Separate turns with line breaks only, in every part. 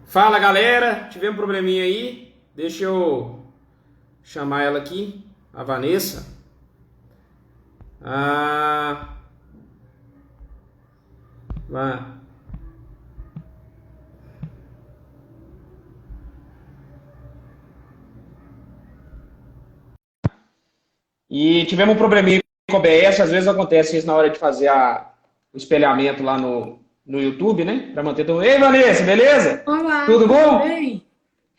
Fala galera, tivemos um probleminha aí. Deixa eu chamar ela aqui, a Vanessa. Ah, vai. E tivemos um probleminha com o OBS, às vezes acontece isso na hora de fazer o espelhamento lá no YouTube, né? Pra manter todo. Ei, Vanessa, beleza?
Olá,
Tudo
tudo
bom?
bem?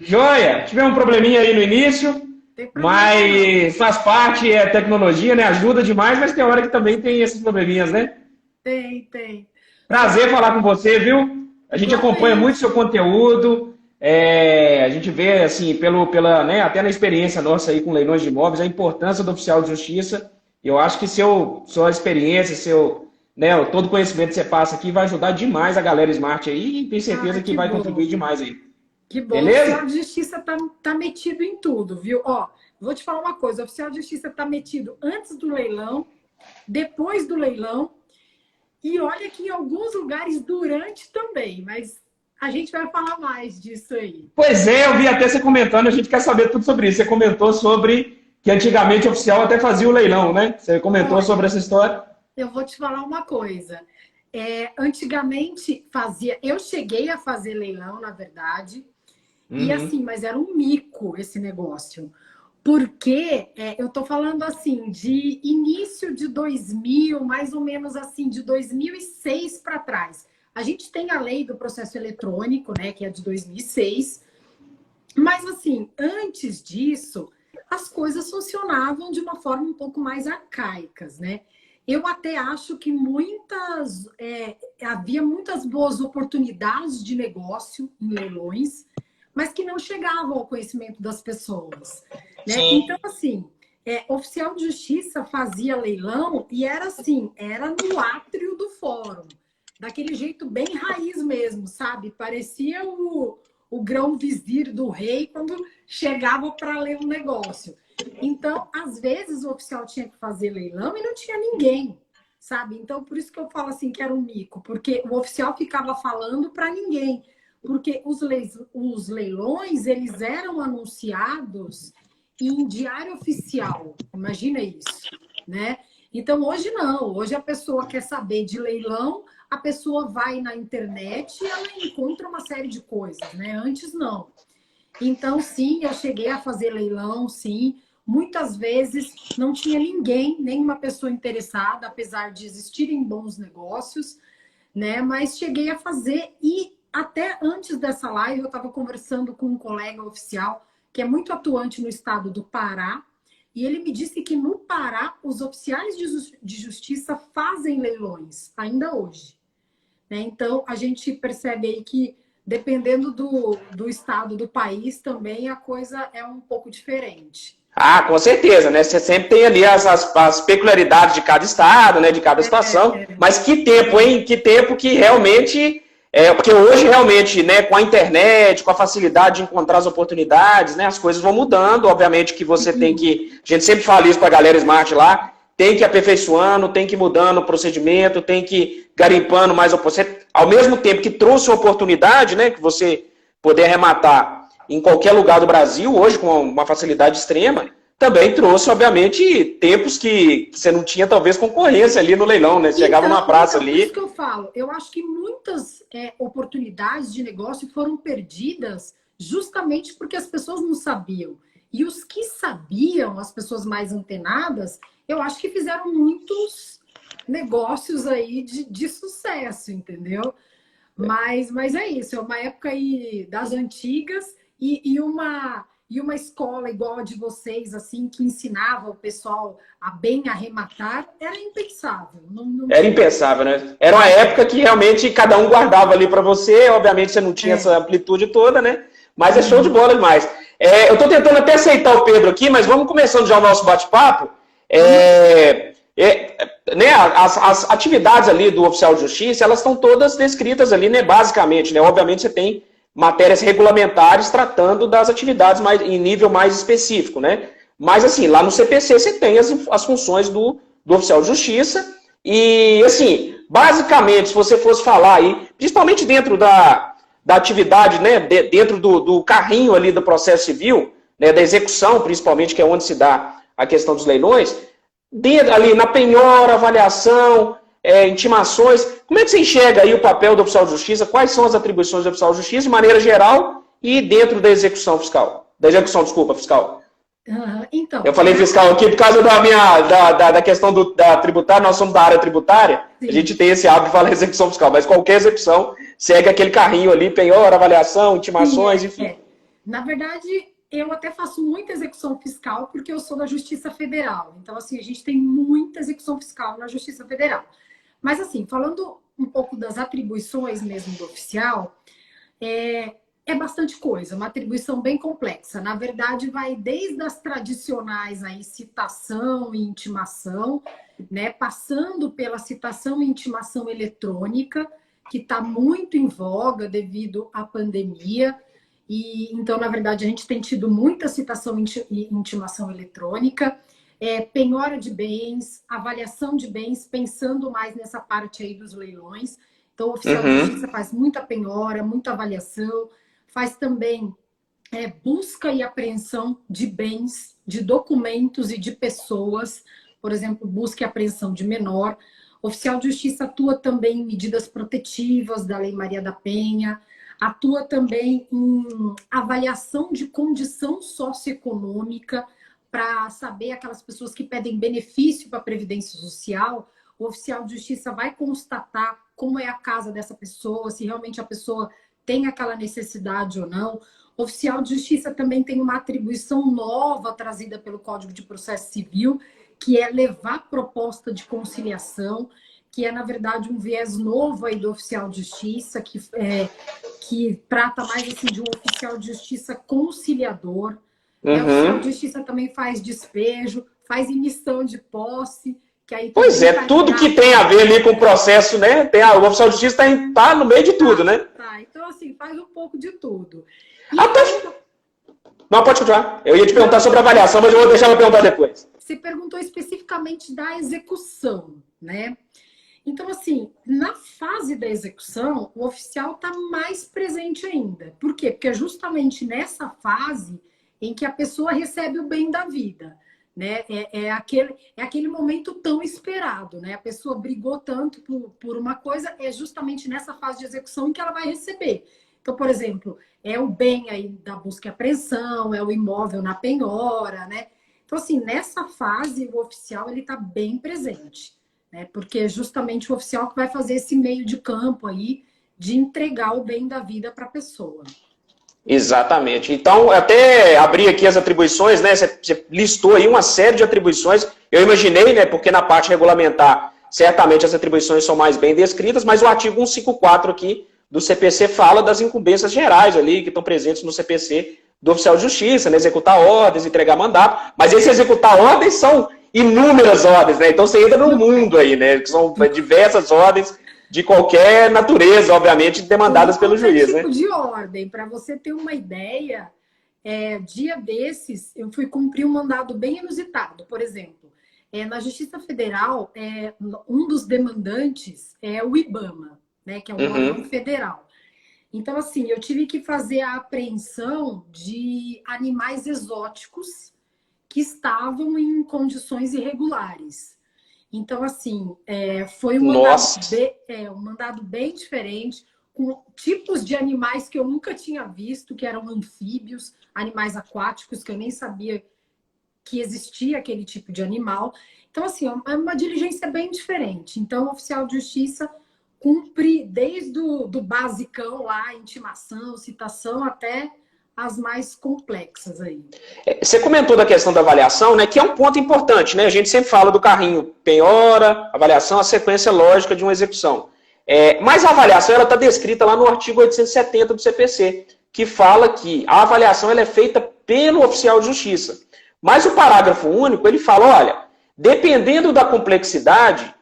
Joia! Tivemos um probleminha aí no início,
Tem problema não.
mas faz parte, é tecnologia, né? Ajuda demais, mas tem hora que também tem esses probleminhas, né?
Tem.
Prazer falar com você, viu? A gente acompanha muito
Igualmente.
seu conteúdo, a gente vê, assim, né, até na experiência nossa aí com leilões de imóveis, a importância do oficial de justiça. Eu acho que sua experiência, né, todo o conhecimento que você passa aqui vai ajudar demais a galera Smart aí e tenho
Ah,
certeza que
que
vai contribuir
bom.
demais aí.
Que bom. O oficial
Beleza?
de justiça tá metido em tudo, viu? Ó, vou te falar uma coisa. O oficial de justiça tá metido antes do leilão, depois do leilão e olha que em alguns lugares durante também. Mas a gente vai falar mais disso aí.
Pois é, eu vi até você comentando, a gente quer saber tudo sobre isso. Você comentou sobre que antigamente o oficial até fazia o leilão, né? Você comentou sobre
Olha,
essa história.
eu vou te falar uma coisa. Antigamente fazia. Eu cheguei a fazer leilão, na verdade. E
Uhum.
assim, mas era um mico esse negócio. Porque eu tô falando assim, de início de 2000, mais ou menos assim, de 2006 para trás. A gente tem a lei do processo eletrônico, né, que é de 2006. Mas assim, antes disso, as coisas funcionavam de uma forma um pouco mais arcaicas, né? Eu até acho que havia muitas boas oportunidades de negócio em leilões, mas que não chegavam ao conhecimento das pessoas, né? Então,
Sim.
assim, oficial de justiça fazia leilão e era assim, era no átrio do fórum, daquele jeito bem raiz mesmo, sabe? Parecia o grão-vizir do rei quando chegava para ler um negócio. Então, às vezes, o oficial tinha que fazer leilão e não tinha ninguém, sabe? Então, por isso que eu falo assim que era um mico, porque o oficial ficava falando para ninguém, porque os leilões, eles eram anunciados em diário oficial, imagina isso, né? Então, hoje não, hoje a pessoa quer saber de leilão, a pessoa vai na internet e ela encontra uma série de coisas, né? Antes não. Então, sim, eu cheguei a fazer leilão, sim. Muitas vezes não tinha ninguém, nenhuma pessoa interessada, apesar de existirem bons negócios, né? Mas cheguei a fazer e até antes dessa live eu estava conversando com um colega oficial que é muito atuante no estado do Pará e ele me disse que no Pará os oficiais de justiça fazem leilões ainda hoje, né? Então, a gente percebe aí que, dependendo do estado do país, também a coisa é um pouco diferente.
Ah, com certeza, né? Você sempre tem ali as peculiaridades de cada estado, né? De cada situação. Mas que tempo, hein? Que tempo que realmente. Porque hoje, realmente, né, com a internet, com a facilidade de encontrar as oportunidades, né, as coisas vão mudando. Obviamente que você tem que. A gente sempre fala isso para a galera Smart lá, tem que ir aperfeiçoando, tem que ir mudando o procedimento, tem que ir garimpando mais. Você, ao mesmo tempo que trouxe uma oportunidade, né, que você poder arrematar em qualquer lugar do Brasil, hoje com uma facilidade extrema, também trouxe, obviamente, tempos que você não tinha, talvez, concorrência ali no leilão, né? Você chegava numa praça
Por isso que
ali.
eu falo, eu acho que muitas oportunidades de negócio foram perdidas justamente porque as pessoas não sabiam. E os que sabiam, as pessoas mais antenadas, eu acho que fizeram muitos negócios aí de sucesso, entendeu? Mas é isso, é uma época aí das antigas e uma escola igual a de vocês, assim, que ensinava o pessoal a bem arrematar, era impensável. Não
Era
tinha.
impensável, né? Era uma época que realmente cada um guardava ali para você, obviamente você não tinha
É.
essa amplitude toda, né? Mas é show de
Uhum.
bola demais. Eu estou tentando até aceitar o Pedro aqui, mas vamos começando já o nosso bate-papo.
Vamos lá.
Né, as atividades ali do oficial de justiça, elas estão todas descritas ali, né, basicamente, né? Obviamente você tem matérias regulamentares tratando das atividades em nível mais específico, né? Mas assim, lá no CPC você tem as funções do oficial de justiça e, assim, basicamente, se você fosse falar aí, principalmente dentro da atividade, né, dentro do carrinho ali do processo civil, né, da execução, principalmente, que é onde se dá a questão dos leilões, ali na penhora, avaliação, intimações, como é que você enxerga aí o papel do oficial de justiça? Quais são as atribuições do oficial de justiça de maneira geral e dentro da execução fiscal? Da execução, desculpa, fiscal.
Então,
eu falei fiscal aqui por causa da questão da tributária, nós somos da área tributária, sim. A gente tem esse hábito de falar execução fiscal, mas qualquer execução segue aquele carrinho ali, penhora, avaliação, intimações, sim, enfim.
Na verdade, eu até faço muita execução fiscal porque eu sou da Justiça Federal. Então, assim, a gente tem muita execução fiscal na Justiça Federal. Mas, assim, falando um pouco das atribuições mesmo do oficial, é bastante coisa, uma atribuição bem complexa. Na verdade, vai desde as tradicionais aí, citação e intimação, né, passando pela citação e intimação eletrônica, que está muito em voga devido à pandemia. E então, na verdade, a gente tem tido muita citação e intimação eletrônica, penhora de bens, avaliação de bens, pensando mais nessa parte aí dos leilões. Então, o oficial de justiça faz muita penhora, muita avaliação, faz também busca e apreensão de bens, de documentos e de pessoas, por exemplo, busca e apreensão de menor. O oficial de justiça atua também em medidas protetivas da Lei Maria da Penha, atua também em avaliação de condição socioeconômica para saber aquelas pessoas que pedem benefício para a Previdência Social. O oficial de justiça vai constatar como é a casa dessa pessoa, se realmente a pessoa tem aquela necessidade ou não. O oficial de justiça também tem uma atribuição nova trazida pelo Código de Processo Civil, que é levar proposta de conciliação, que é, na verdade, um viés novo aí do oficial de justiça, que trata mais assim, de um oficial de justiça conciliador. O oficial de justiça também faz despejo, faz emissão de posse. Que aí
pois tudo que tem a ver ali com o processo, né? O oficial de justiça tá no meio de tudo, né?
Tá, então assim, faz um pouco de tudo.
Não, pode continuar. Eu ia te perguntar sobre a avaliação, mas eu vou deixar ela perguntar depois.
Você perguntou especificamente da execução, né? Então, assim, na fase da execução, o oficial está mais presente ainda. Por quê? Porque é justamente nessa fase em que a pessoa recebe o bem da vida. Né? É aquele momento tão esperado, né? A pessoa brigou tanto por uma coisa, é justamente nessa fase de execução que ela vai receber. Então, por exemplo, é o bem aí da busca e apreensão, é o imóvel na penhora, né? Então, assim, nessa fase, o oficial ele está bem presente, né? Porque é justamente o oficial que vai fazer esse meio de campo aí de entregar o bem da vida para a pessoa.
Exatamente. Então, até abri aqui as atribuições, né? Você listou aí uma série de atribuições. Eu imaginei, né? Porque na parte regulamentar, certamente as atribuições são mais bem descritas, mas o artigo 154 aqui do CPC fala das incumbências gerais ali, que estão presentes no CPC do oficial de justiça, né? Executar ordens, entregar mandato. Mas esse executar ordens são inúmeras ordens, né? Então você entra no mundo aí, né? Que são diversas ordens de qualquer natureza, obviamente, demandadas pelo juiz, né?
Tipo de ordem, para você ter uma ideia, dia desses eu fui cumprir um mandado bem inusitado. Por exemplo, na Justiça Federal, um dos demandantes é o IBAMA, né, que é um órgão federal. Então, assim, eu tive que fazer a apreensão de animais exóticos que estavam em condições irregulares. Então, assim, foi um mandado bem diferente, com tipos de animais que eu nunca tinha visto, que eram anfíbios, animais aquáticos, que eu nem sabia que existia aquele tipo de animal. Então, assim, é uma diligência bem diferente. Então, o oficial de justiça cumpre desde do basicão lá, intimação, citação, até as mais complexas aí.
Você comentou da questão da avaliação, né, que é um ponto importante, né? A gente sempre fala do carrinho penhora, avaliação, a sequência lógica de uma execução. Mas a avaliação ela está descrita lá no artigo 870 do CPC, que fala que a avaliação ela é feita pelo oficial de justiça. Mas o parágrafo único, ele fala, olha, dependendo da complexidade,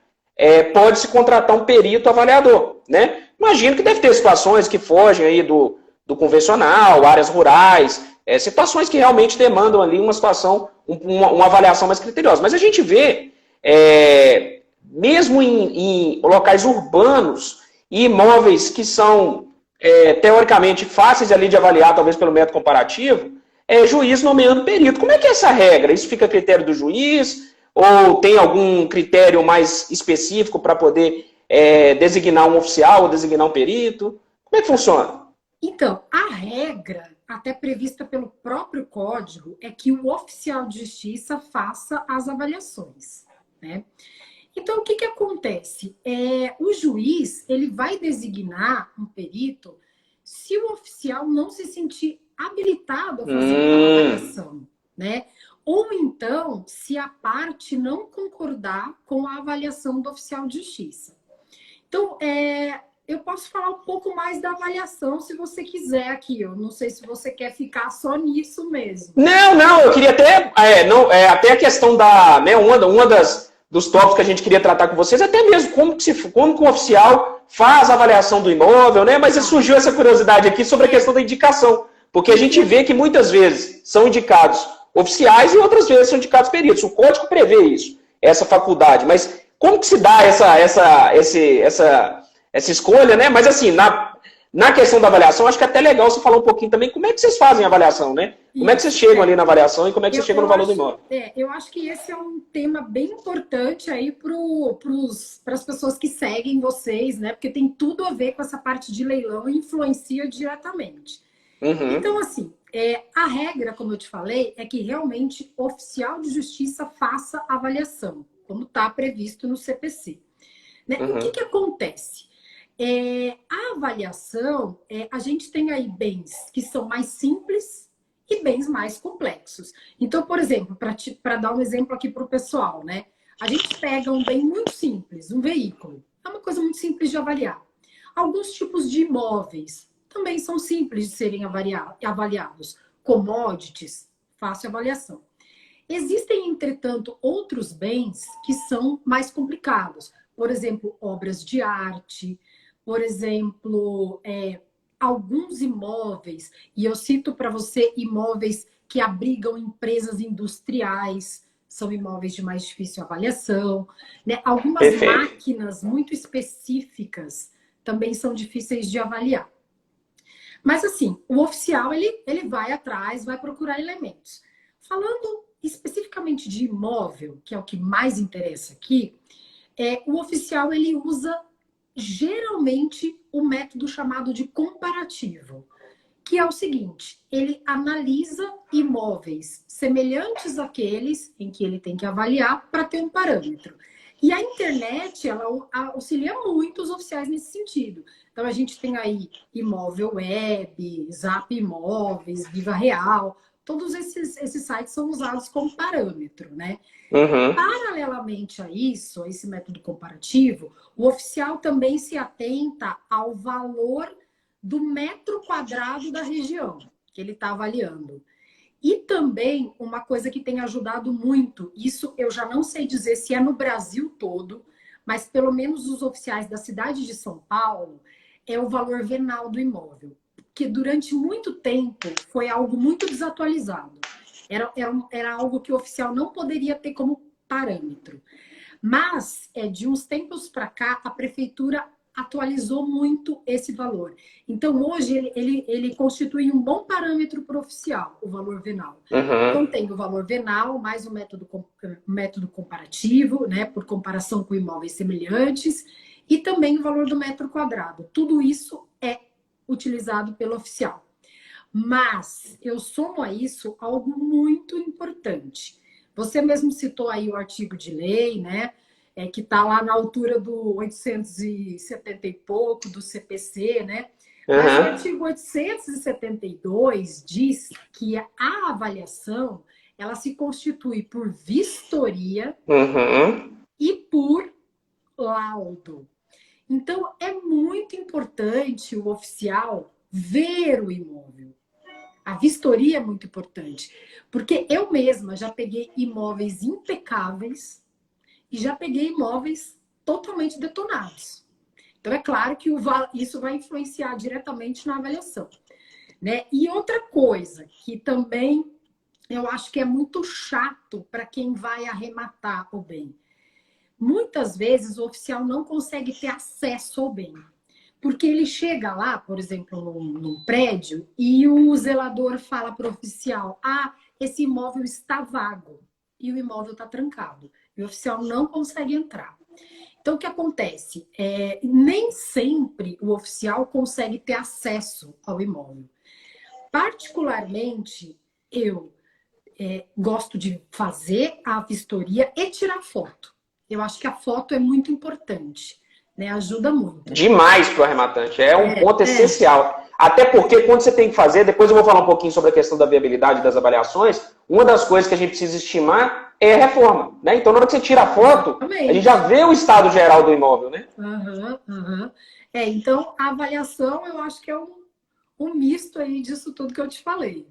pode-se contratar um perito avaliador, né? Imagino que deve ter situações que fogem aí do convencional, áreas rurais, situações que realmente demandam ali uma situação, uma avaliação mais criteriosa. Mas a gente vê, mesmo em locais urbanos e imóveis que são teoricamente fáceis ali de avaliar, talvez pelo método comparativo, é juiz nomeando perito. Como é que é essa regra? Isso fica a critério do juiz? Ou tem algum critério mais específico para poder designar um oficial ou designar um perito? Como é que funciona?
Então, a regra, até prevista pelo próprio código, é que o oficial de justiça faça as avaliações, né? Então, o que que acontece? O juiz, ele vai designar um perito se o oficial não se sentir habilitado a fazer aquela avaliação, né? Ou então, se a parte não concordar com a avaliação do oficial de justiça. Então, eu posso falar um pouco mais da avaliação, se você quiser aqui. Eu não sei se você quer ficar só nisso mesmo.
Não, eu queria até, até a questão da, né, dos tópicos que a gente queria tratar com vocês, até mesmo como que o oficial faz a avaliação do imóvel, né? Mas surgiu essa curiosidade aqui sobre a questão da indicação, porque a gente vê que muitas vezes são indicados oficiais e outras vezes são indicados peritos. O código prevê isso, essa faculdade, mas como que se dá essa escolha, né? Mas assim, na questão da avaliação, acho que é até legal você falar um pouquinho também como é que vocês fazem a avaliação, né? Como é que vocês chegam ali na avaliação e como é que vocês chegam no valor do imóvel?
Eu acho que esse é um tema bem importante aí para as pessoas que seguem vocês, né? Porque tem tudo a ver com essa parte de leilão e influencia diretamente.
Uhum.
Então, assim, a regra, como eu te falei, é que realmente o oficial de justiça faça a avaliação, como está previsto no CPC. Né?
Uhum.
O que acontece? A avaliação, a gente tem aí bens que são mais simples e bens mais complexos. Então, por exemplo, para dar um exemplo aqui para o pessoal, né? A gente pega um bem muito simples, um veículo. É uma coisa muito simples de avaliar. Alguns tipos de imóveis também são simples de serem avaliados. Commodities, fácil avaliação. Existem, entretanto, outros bens que são mais complicados. Por exemplo, obras de arte, por exemplo, alguns imóveis, e eu cito para você imóveis que abrigam empresas industriais, são imóveis de mais difícil avaliação, né? Algumas
Perfeito.
máquinas muito específicas também são difíceis de avaliar. Mas assim, o oficial, ele vai atrás, vai procurar elementos. Falando especificamente de imóvel, que é o que mais interessa aqui, o oficial, ele usa geralmente o método chamado de comparativo, que é o seguinte: ele analisa imóveis semelhantes àqueles em que ele tem que avaliar para ter um parâmetro. E a internet, ela auxilia muito os oficiais nesse sentido. Então, a gente tem aí Imóvel Web, Zap Imóveis, Viva Real. Todos esses sites são usados como parâmetro, né?
Uhum.
Paralelamente a isso, a esse método comparativo, o oficial também se atenta ao valor do metro quadrado da região que ele está avaliando. E também uma coisa que tem ajudado muito, isso eu já não sei dizer se é no Brasil todo, mas pelo menos os oficiais da cidade de São Paulo, é o valor venal do imóvel, que durante muito tempo foi algo muito desatualizado. Era algo que o oficial não poderia ter como parâmetro. Mas, de uns tempos para cá, a prefeitura atualizou muito esse valor. Então, hoje, ele constitui um bom parâmetro para o oficial, o valor venal.
Uhum.
Então, tem o valor venal, mais o método comparativo, né, por comparação com imóveis semelhantes, e também o valor do metro quadrado. Tudo isso é utilizado pelo oficial. Mas eu somo a isso algo muito importante. Você mesmo citou aí o artigo de lei, né? Que está lá na altura do 870 e pouco, do CPC, né? Mas o artigo 872 diz que a avaliação, ela se constitui por vistoria e por laudo. Então, é muito importante o oficial ver o imóvel. A vistoria é muito importante, porque eu mesma já peguei imóveis impecáveis e já peguei imóveis totalmente detonados. Então, é claro que isso vai influenciar diretamente na avaliação, né? E outra coisa que também eu acho que é muito chato para quem vai arrematar o bem. Muitas vezes o oficial não consegue ter acesso ao bem. Porque ele chega lá, por exemplo, num prédio, e o zelador fala para o oficial: ah, esse imóvel está vago, e o imóvel está trancado. E o oficial não consegue entrar. Então, o que acontece? Nem sempre o oficial consegue ter acesso ao imóvel. Particularmente, eu gosto de fazer a vistoria e tirar foto. Eu acho que a foto é muito importante, né? Ajuda muito.
Demais para o arrematante. É um ponto essencial. Até porque quando você tem que fazer, depois eu vou falar um pouquinho sobre a questão da viabilidade das avaliações, uma das coisas que a gente precisa estimar é a reforma, né? Então, na hora que você tira a foto, a gente já vê o estado geral do imóvel, né?
Então, a avaliação, eu acho que é um misto aí disso tudo que eu te falei.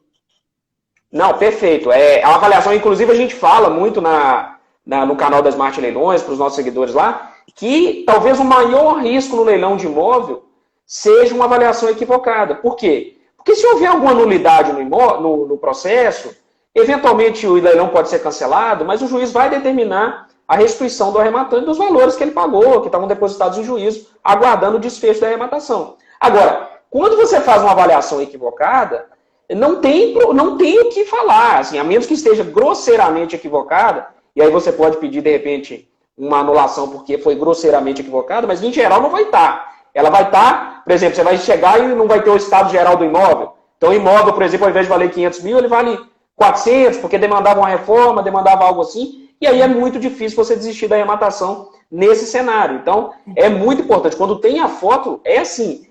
Não, perfeito. A avaliação, inclusive, a gente fala muito no canal da Smart Leilões, para os nossos seguidores lá, que talvez o maior risco no leilão de imóvel seja uma avaliação equivocada. Por quê? Porque se houver alguma nulidade no processo, eventualmente o leilão pode ser cancelado, mas o juiz vai determinar a restituição do arrematante dos valores que ele pagou, que estavam depositados em juízo, aguardando o desfecho da arrematação. Agora, quando você faz uma avaliação equivocada, não tem o que falar, assim, a menos que esteja grosseiramente equivocada, e aí você pode pedir, de repente, uma anulação porque foi grosseiramente equivocada, mas em geral não vai estar. Ela vai estar, por exemplo, você vai chegar e não vai ter o estado geral do imóvel. Então o imóvel, por exemplo, ao invés de valer 500 mil, ele vale 400, porque demandava uma reforma, demandava algo assim, e aí é muito difícil você desistir da arrematação nesse cenário. Então, é muito importante. Quando tem a foto, é assim,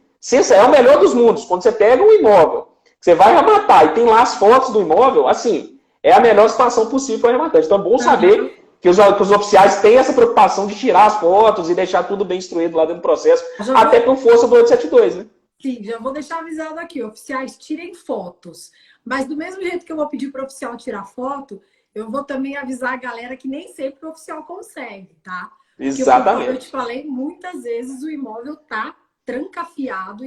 é o melhor dos mundos. Quando você pega um imóvel, você vai arrematar e tem lá as fotos do imóvel, assim, é a melhor situação possível para o arrematante. Então é bom saber que os oficiais têm essa preocupação de tirar as fotos e deixar tudo bem instruído lá dentro do processo, até por força do 872, né?
Sim, já vou deixar avisado aqui, oficiais, tirem fotos. Mas do mesmo jeito que eu vou pedir para o oficial tirar foto, eu vou também avisar a galera que nem sempre o oficial consegue, tá?
Exatamente.
Porque, como eu te falei, muitas vezes o imóvel tá trancafiado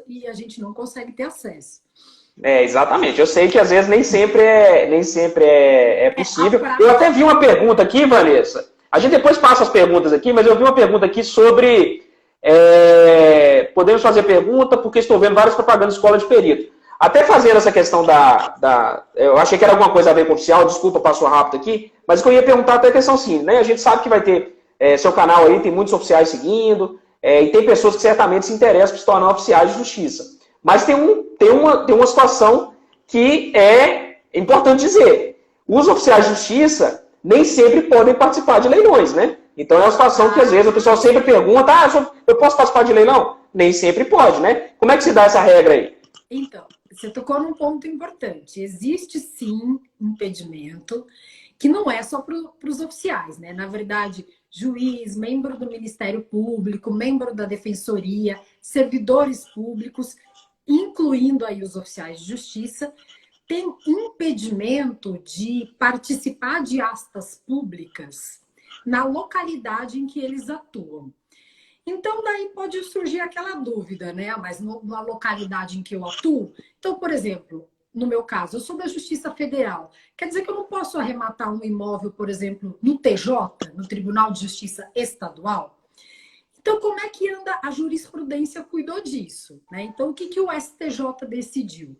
e a gente não consegue ter acesso.
Exatamente. Eu sei que às vezes nem sempre é possível. Eu até vi uma pergunta aqui, Vanessa. A gente depois passa as perguntas aqui, mas eu vi uma pergunta aqui sobre... podemos fazer pergunta porque estou vendo várias propagandas de escola de perito. Até fazendo essa questão eu achei que era alguma coisa a ver com o oficial, desculpa, passou rápido aqui, mas eu ia perguntar até a questão assim, né? A gente sabe que vai ter seu canal aí, tem muitos oficiais seguindo, e tem pessoas que certamente se interessam por se tornar oficiais de justiça. Mas tem uma situação que é importante dizer. Os oficiais de justiça nem sempre podem participar de leilões, né? Então é uma situação que às vezes o pessoal sempre pergunta, eu posso participar de leilão? Nem sempre pode, né? Como é que se dá essa regra aí?
Então, você tocou num ponto importante. Existe sim impedimento que não é só para os oficiais, né? Na verdade, juiz, membro do Ministério Público, membro da Defensoria, servidores públicos, incluindo aí os oficiais de justiça, tem impedimento de participar de astas públicas na localidade em que eles atuam. Então, daí pode surgir aquela dúvida, né? Mas na localidade em que eu atuo... Então, por exemplo, no meu caso, eu sou da Justiça Federal. Quer dizer que eu não posso arrematar um imóvel, por exemplo, no TJ, no Tribunal de Justiça Estadual? Então, como é que anda a jurisprudência cuidou disso, né? Então, o que o STJ decidiu?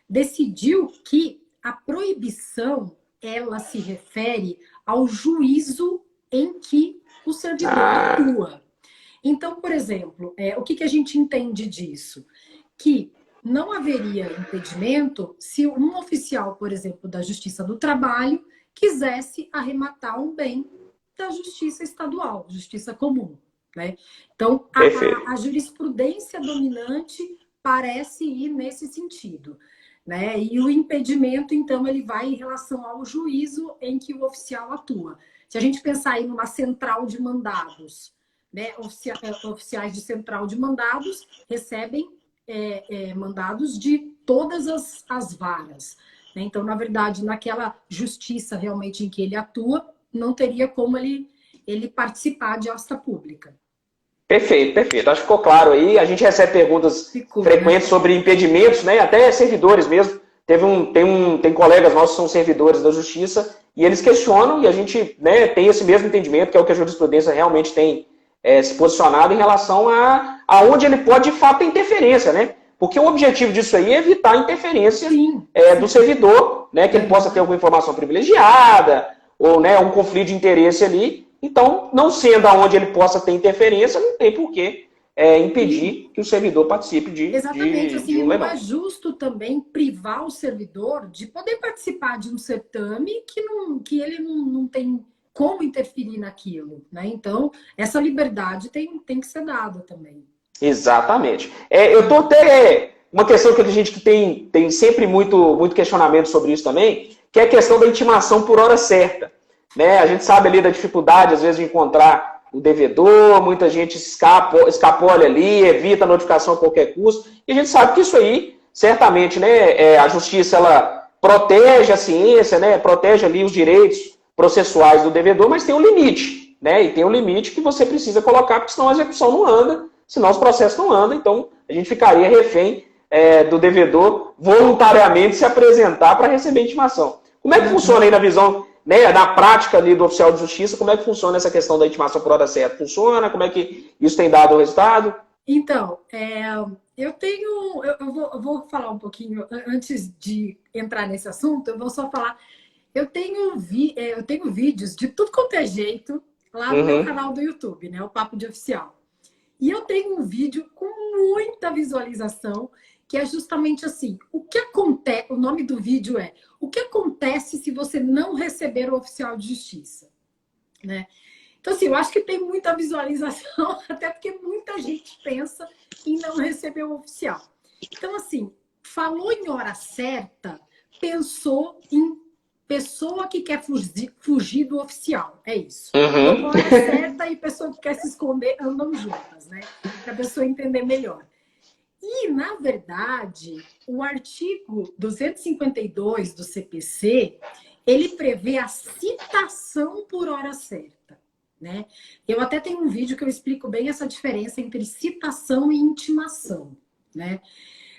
Decidiu que a proibição, ela se refere ao juízo em que o servidor atua. Então, por exemplo, o que a gente entende disso? Que não haveria impedimento se um oficial, por exemplo, da Justiça do Trabalho, quisesse arrematar um bem da Justiça Estadual, Justiça Comum, né? Então, a jurisprudência dominante parece ir nesse sentido, né? E o impedimento, então, ele vai em relação ao juízo em que o oficial atua. Se a gente pensar em uma central de mandados, né? Oficiais de central de mandados recebem mandados de todas as varas, né? Então, na verdade, naquela justiça realmente em que ele atua, não teria como ele participar de asta pública.
Perfeito, perfeito. Acho que ficou claro aí. A gente recebe perguntas frequentes sobre impedimentos, né? Até servidores mesmo. Tem colegas nossos que são servidores da justiça e eles questionam e a gente, né, tem esse mesmo entendimento, que é o que a jurisprudência realmente tem se posicionado em relação a onde ele pode, de fato, ter interferência, né? Porque o objetivo disso aí é evitar a interferência do servidor, né? Que ele possa ter alguma informação privilegiada, ou, né, um conflito de interesse ali. Então, não sendo aonde ele possa ter interferência, não tem porquê impedir que o servidor participe de
Exatamente, assim,
de um
não
leilão.
é justo também privar o servidor de poder participar de um certame que ele não tem como interferir naquilo, né? Então, essa liberdade tem que ser dada também.
Exatamente. Eu estou até... Uma questão que a gente tem sempre muito questionamento sobre isso também, que é a questão da intimação por hora certa. Né? A gente sabe ali da dificuldade, às vezes, de encontrar o devedor, muita gente escapola ali, evita a notificação a qualquer custo, e a gente sabe que isso aí, certamente, né, a justiça, ela protege a ciência, né, protege ali os direitos processuais do devedor, mas tem um limite, né, e tem um limite que você precisa colocar, porque senão a execução não anda, senão os processos não andam, então a gente ficaria refém do devedor voluntariamente se apresentar para receber intimação. Como é que funciona aí na visão, né, na prática ali do oficial de justiça, como é que funciona essa questão da intimação por hora certa? Funciona? Como é que isso tem dado o resultado?
Então, eu vou falar um pouquinho, antes de entrar nesse assunto, eu vou só falar, eu tenho vídeos de tudo quanto é jeito lá no meu canal do YouTube, né, o Papo de Oficial. E eu tenho um vídeo com muita visualização, que é justamente assim, o nome do vídeo é o que acontece se você não receber o oficial de justiça, né? Então, assim, eu acho que tem muita visualização, até porque muita gente pensa em não receber o oficial. Então, assim, falou em hora certa, pensou em pessoa que quer fugir do oficial. É isso. Então, hora certa e pessoa que quer se esconder andam juntas, né? Para a pessoa entender melhor. E, na verdade, o artigo 252 do CPC, ele prevê a citação por hora certa, né? Eu até tenho um vídeo que eu explico bem essa diferença entre citação e intimação, né?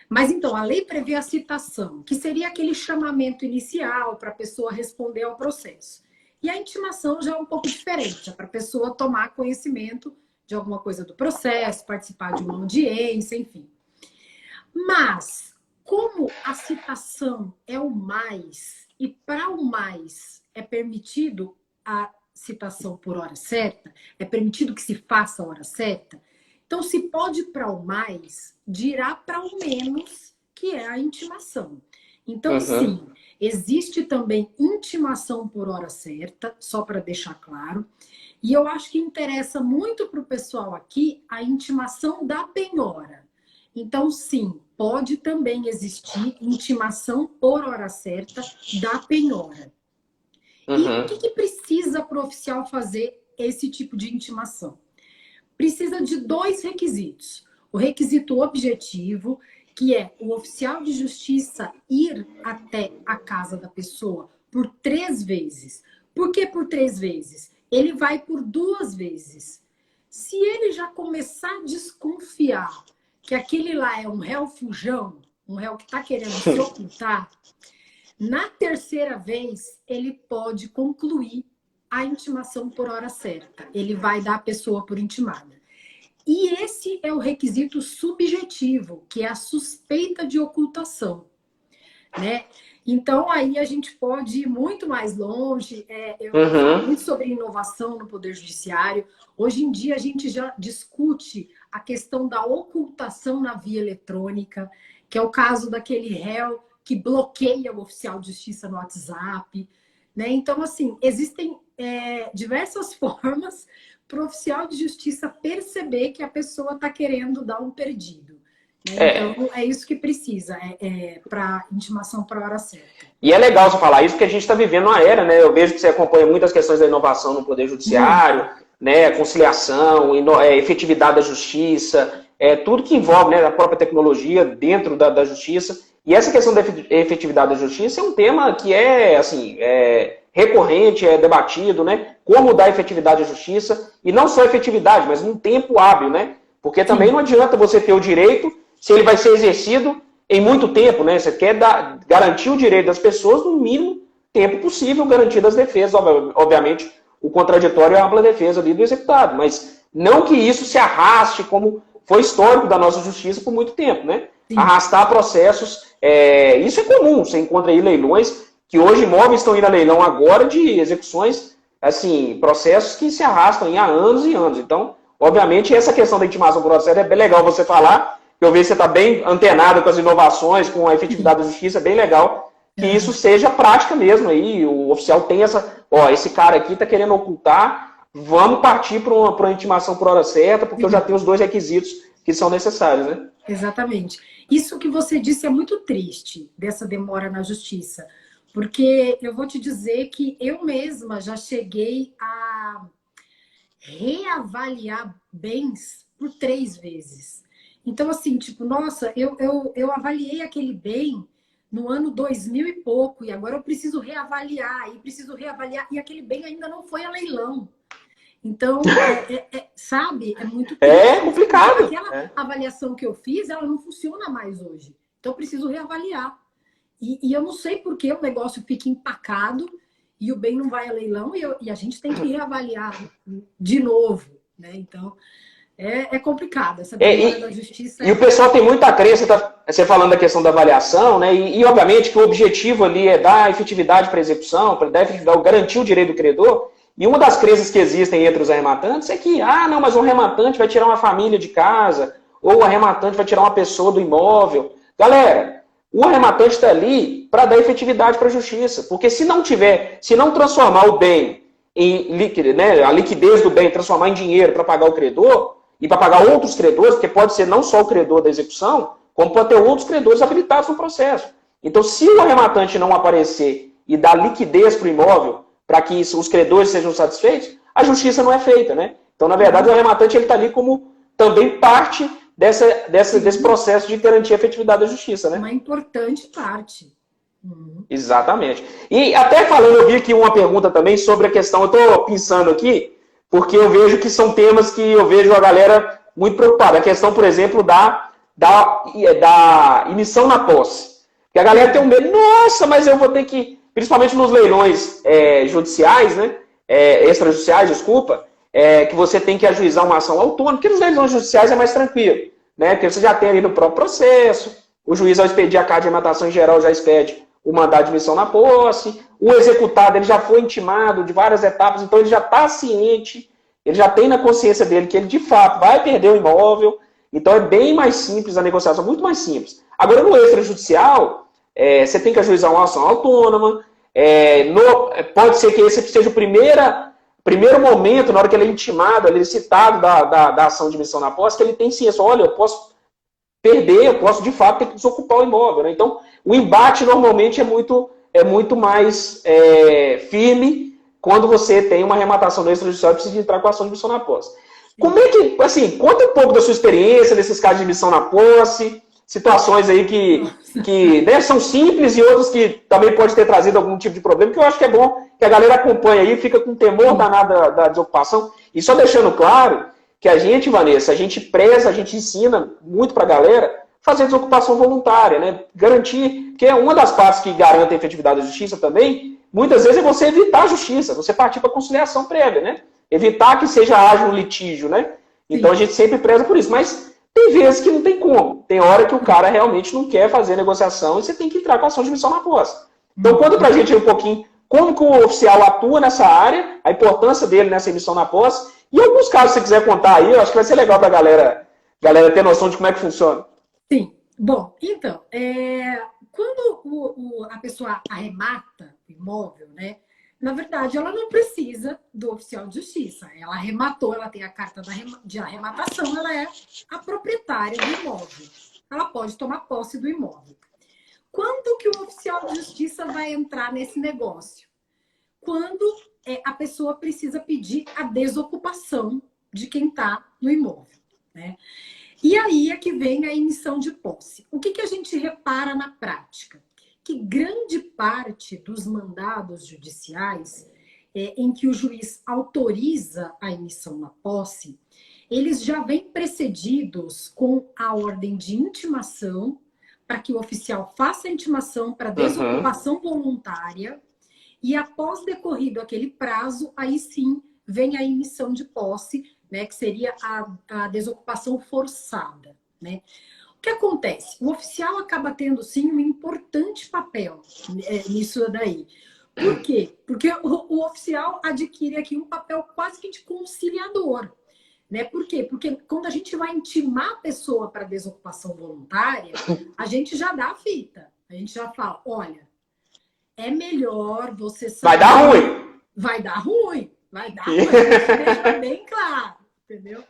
Mas, então, a lei prevê a citação, que seria aquele chamamento inicial para a pessoa responder ao processo. E a intimação já é um pouco diferente, é para a pessoa tomar conhecimento de alguma coisa do processo, participar de uma audiência, enfim. Mas, como a citação é o mais, e para o mais é permitido a citação por hora certa, é permitido que se faça a hora certa, então se pode para o mais, dirá para o menos, que é a intimação. Então, sim, existe também intimação por hora certa, só para deixar claro, e eu acho que interessa muito para o pessoal aqui a intimação da penhora. Então, sim, pode também existir intimação por hora certa da penhora. E o que precisa para o oficial fazer esse tipo de intimação? Precisa de 2 requisitos. O requisito objetivo, que é o oficial de justiça ir até a casa da pessoa por 3 vezes. Por que por 3 vezes? Ele vai por 2 vezes. Se ele já começar a desconfiar que aquele lá é um réu fujão, um réu que está querendo se ocultar, na 3ª vez, ele pode concluir a intimação por hora certa. Ele vai dar a pessoa por intimada. E esse é o requisito subjetivo, que é a suspeita de ocultação, né? Então, aí a gente pode ir muito mais longe. Eu falo muito sobre inovação no Poder Judiciário. Hoje em dia, a gente já discute a questão da ocultação na via eletrônica, que é o caso daquele réu que bloqueia o oficial de justiça no WhatsApp, né? Então, assim, existem diversas formas para o oficial de justiça perceber que a pessoa está querendo dar um perdido. Né? Então, é isso que precisa, para intimação para a hora certa.
E é legal você falar isso, porque a gente está vivendo uma era, né? Eu vejo que você acompanha muitas questões da inovação no Poder Judiciário, né? Conciliação, efetividade da justiça, tudo que envolve, né, a própria tecnologia dentro da justiça. E essa questão da efetividade da justiça é um tema que assim, recorrente, debatido, né? Como dar efetividade à justiça, e não só efetividade, mas num tempo hábil, né? Porque também não adianta você ter o direito se ele vai ser exercido em muito tempo, né? Você quer garantir o direito das pessoas no mínimo tempo possível, garantir as defesas. Obviamente, o contraditório é a ampla defesa ali do executado, mas Não que isso se arraste, como foi histórico da nossa justiça por muito tempo, né?
Sim.
Arrastar processos, isso é comum, você encontra aí leilões, que hoje imóveis estão indo a leilão agora de execuções, assim, processos que se arrastam há anos e anos. Então, obviamente, essa questão da intimação por processo é bem legal você falar, eu vejo que você está bem antenado com as inovações, com a efetividade da justiça, é bem legal que isso seja prática mesmo aí, o oficial tem esse cara aqui está querendo ocultar, vamos partir para uma intimação por hora certa, porque eu já tenho os 2 requisitos que são necessários, né?
Exatamente. Isso que você disse é muito triste, dessa demora na justiça, porque eu vou te dizer que eu mesma já cheguei a reavaliar bens por 3 vezes. Então, assim, tipo, nossa, eu avaliei aquele bem no ano 2000 e pouco, e agora eu preciso reavaliar, e aquele bem ainda não foi a leilão. Então, sabe, é muito triste.
É complicado.
Aquela avaliação que eu fiz, ela não funciona mais hoje. Então, eu preciso reavaliar. E eu não sei por que o negócio fica empacado e o bem não vai a leilão e a gente tem que reavaliar de novo, né? Então, é complicado essa demora da justiça.
E o pessoal tem muita crença, você falando da questão da avaliação, né? E obviamente que o objetivo ali é dar efetividade para a execução, para dar efetividade, garantir o direito do credor. E uma das crenças que existem entre os arrematantes é que, não, mas um arrematante vai tirar uma família de casa, ou o arrematante vai tirar uma pessoa do imóvel. Galera, o arrematante está ali para dar efetividade para a justiça. Porque se não transformar o bem em líquido, né, a liquidez do bem, transformar em dinheiro para pagar o credor, e para pagar outros credores, porque pode ser não só o credor da execução, como pode ter outros credores habilitados no processo. Então, se o arrematante não aparecer e dar liquidez para o imóvel, para que os credores sejam satisfeitos, a justiça não é feita, né? Então, na verdade, o arrematante está ali como também parte desse processo de garantir a efetividade da justiça, né?
Uma importante parte.
Exatamente. E até falando, eu vi aqui uma pergunta também sobre a questão, eu estou pensando aqui, porque eu vejo que são temas que eu vejo a galera muito preocupada. A questão, por exemplo, da emissão na posse. Porque a galera tem um medo, nossa, mas eu vou ter que, principalmente nos leilões judiciais, né? Extrajudiciais, desculpa, que você tem que ajuizar uma ação autônoma, porque nos leilões judiciais é mais tranquilo, né? Porque você já tem ali no próprio processo, o juiz, ao expedir a carta de arrematação em geral, já expede o mandado de emissão na posse, o executado ele já foi intimado de várias etapas, então ele já está ciente, ele já tem na consciência dele que ele de fato vai perder o imóvel, então é bem mais simples a negociação, muito mais simples. Agora no extrajudicial, você tem que ajuizar uma ação autônoma, pode ser que esse seja o primeiro momento, na hora que ele é intimado, ele é citado da ação de emissão na posse, que ele tem ciência, olha, eu posso perder, eu posso de fato ter que desocupar o imóvel, né? Então o embate normalmente é muito mais firme quando você tem uma arrematação do extrajudicial e precisa entrar com a ação de emissão na posse. Como é que, assim, conta um pouco da sua experiência nesses casos de emissão na posse, situações aí que né, são simples e outras que também pode ter trazido algum tipo de problema, que eu acho que é bom que a galera acompanhe aí, fica com temor danado da desocupação. E só deixando claro que a gente, Vanessa, a gente preza, a gente ensina muito para a galera fazer desocupação voluntária, né? Garantir, que é uma das partes que garante a efetividade da justiça também, muitas vezes é você evitar a justiça, você partir para a conciliação prévia, né? Evitar que seja ágil um litígio, né? Então a gente sempre preza por isso, mas tem vezes que não tem como. Tem hora que o cara realmente não quer fazer negociação e você tem que entrar com a ação de emissão na posse. Então conta pra gente um pouquinho como que o oficial atua nessa área, a importância dele nessa emissão na posse, e alguns casos, se você quiser contar aí, eu acho que vai ser legal pra galera ter noção de como é que funciona.
Sim. Bom, então, quando a pessoa arremata o imóvel, né? Na verdade, ela não precisa do oficial de justiça. Ela arrematou, ela tem a carta de arrematação, ela é a proprietária do imóvel. Ela pode tomar posse do imóvel. Quando que o oficial de justiça vai entrar nesse negócio? Quando a pessoa precisa pedir a desocupação de quem está no imóvel, né? E aí é que vem a emissão de posse. O que a gente repara na prática? Que grande parte dos mandados judiciais em que o juiz autoriza a emissão na posse, eles já vêm precedidos com a ordem de intimação, para que o oficial faça a intimação para desocupação voluntária, e após decorrido aquele prazo, aí sim vem a emissão de posse, né, que seria a desocupação forçada, né? O que acontece? O oficial acaba tendo, sim, um importante papel nisso daí. Por quê? Porque o oficial adquire aqui um papel quase que de conciliador. Né? Por quê? Porque quando a gente vai intimar a pessoa para desocupação voluntária, a gente já dá a fita. A gente já fala, olha, é melhor você sair...
Vai dar ruim.
Vai dar ruim. Vai dar ruim. Deixa bem claro, entendeu?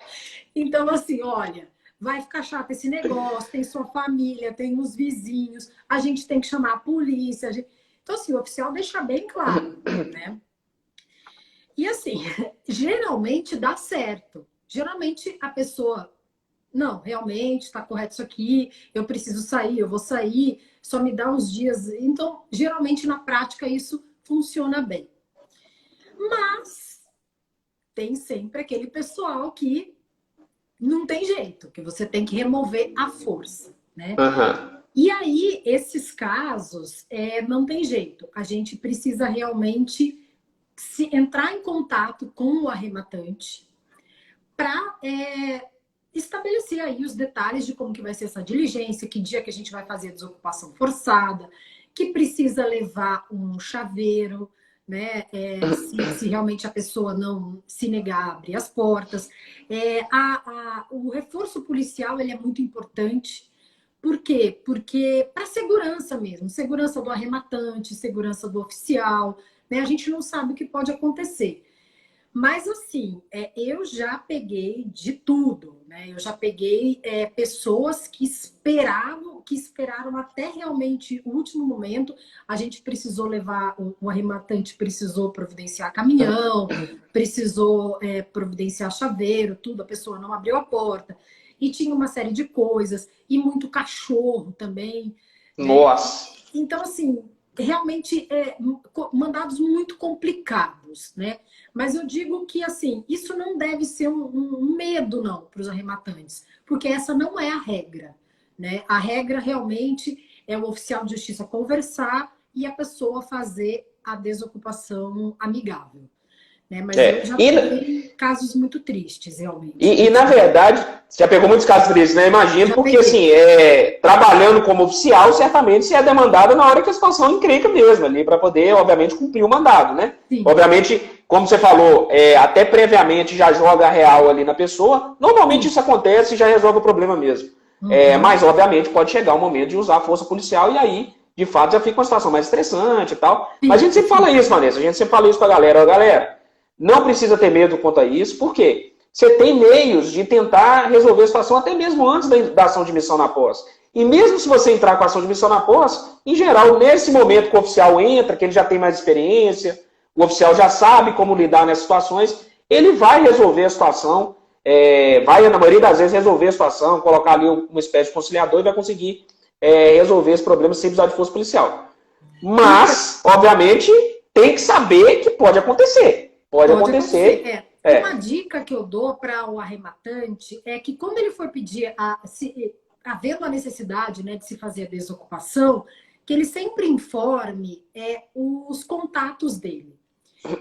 Então, assim, olha, vai ficar chato esse negócio, tem sua família, tem os vizinhos, a gente tem que chamar a polícia. Então, assim, o oficial deixa bem claro, né? E, assim, geralmente dá certo. Geralmente a pessoa, não, realmente está correto isso aqui, eu preciso sair, eu vou sair, só me dá uns dias. Então, geralmente na prática isso funciona bem. Mas tem sempre aquele pessoal que não tem jeito, que você tem que remover à força, né?
Uhum.
E aí, esses casos, não tem jeito. A gente precisa realmente entrar em contato com o arrematante, para estabelecer aí os detalhes de como que vai ser essa diligência, que dia que a gente vai fazer a desocupação forçada, que precisa levar um chaveiro, né? Se realmente a pessoa não se negar a abrir as portas. O reforço policial ele é muito importante. Por quê? Porque para segurança mesmo, segurança do arrematante, segurança do oficial, né? A gente não sabe o que pode acontecer. Mas, assim, eu já peguei de tudo, né? Eu já peguei pessoas que esperaram até realmente o último momento. A gente precisou levar, o arrematante precisou providenciar caminhão, precisou providenciar chaveiro, tudo. A pessoa não abriu a porta. E tinha uma série de coisas. E muito cachorro também.
Nossa!
Então, assim, realmente mandados muito complicados, né? Mas eu digo que, assim, isso não deve ser um medo, não, para os arrematantes, porque essa não é a regra, né? A regra realmente é o oficial de justiça conversar e a pessoa fazer a desocupação amigável, né? Mas eu já peguei casos muito tristes, realmente.
E na verdade, você já pegou muitos casos tristes, né? Imagino, já porque, assim, trabalhando como oficial, certamente você é demandado na hora que a situação encrenca mesmo, ali, para poder, obviamente, cumprir o mandado, né? Sim. Obviamente, como você falou, até previamente já joga a real ali na pessoa. Normalmente isso acontece e já resolve o problema mesmo. Mas, obviamente, pode chegar o momento de usar a força policial e aí, de fato, já fica uma situação mais estressante e tal. Mas a gente sempre fala isso, Vanessa. A gente sempre fala isso pra galera. Galera, não precisa ter medo quanto a isso. Por quê? Você tem meios de tentar resolver a situação até mesmo antes da ação de missão na posse. E mesmo se você entrar com a ação de missão na posse, em geral, nesse momento que o oficial entra, que ele já tem mais experiência, o oficial já sabe como lidar nessas situações, ele vai resolver a situação, vai, na maioria das vezes, resolver a situação, colocar ali uma espécie de conciliador e vai conseguir resolver esse problema sem precisar de força policial. Mas, obviamente, tem que saber que pode acontecer. Pode acontecer.
Uma dica que eu dou para o arrematante é que quando ele for pedir, havendo a necessidade, né, de se fazer a desocupação, que ele sempre informe os contatos dele.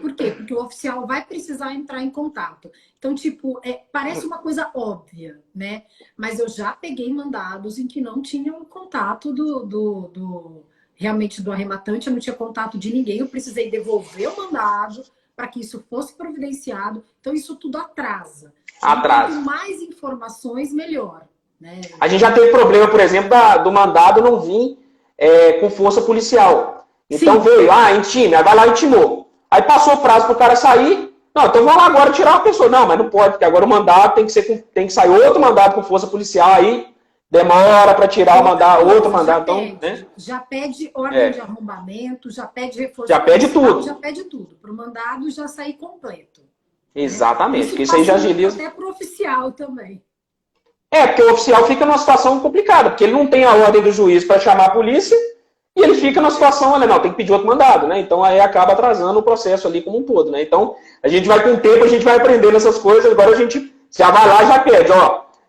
Por quê? Porque o oficial vai precisar entrar em contato. Então, tipo, parece uma coisa óbvia, né? Mas eu já peguei mandados em que não tinha o contato realmente do arrematante, eu não tinha contato de ninguém, eu precisei devolver o mandado para que isso fosse providenciado. Então, isso tudo atrasa. Quanto mais informações, melhor. Né?
A gente já teve problema, por exemplo, do mandado não vir com força policial. Então, veio, intime, aí vai lá e intimou. Aí passou o prazo para o cara sair. Não, então vamos lá agora tirar a pessoa. Não, mas não pode, porque agora o mandado tem que sair outro mandado com força policial, aí demora para tirar o mandado, outro mandado. Então, né?
Já pede ordem de arrombamento, já pede reforço.
Já pede tudo.
Já pede tudo. Para o mandado já sair completo.
Exatamente, porque isso aí já agiliza.
Até para o oficial também.
Porque o oficial fica numa situação complicada, porque ele não tem a ordem do juiz para chamar a polícia. E ele fica na situação, olha, não, tem que pedir outro mandado, né? Então aí acaba atrasando o processo ali como um todo, né? Então a gente vai com o tempo, a gente vai aprendendo essas coisas, agora a gente já vai lá e já pede,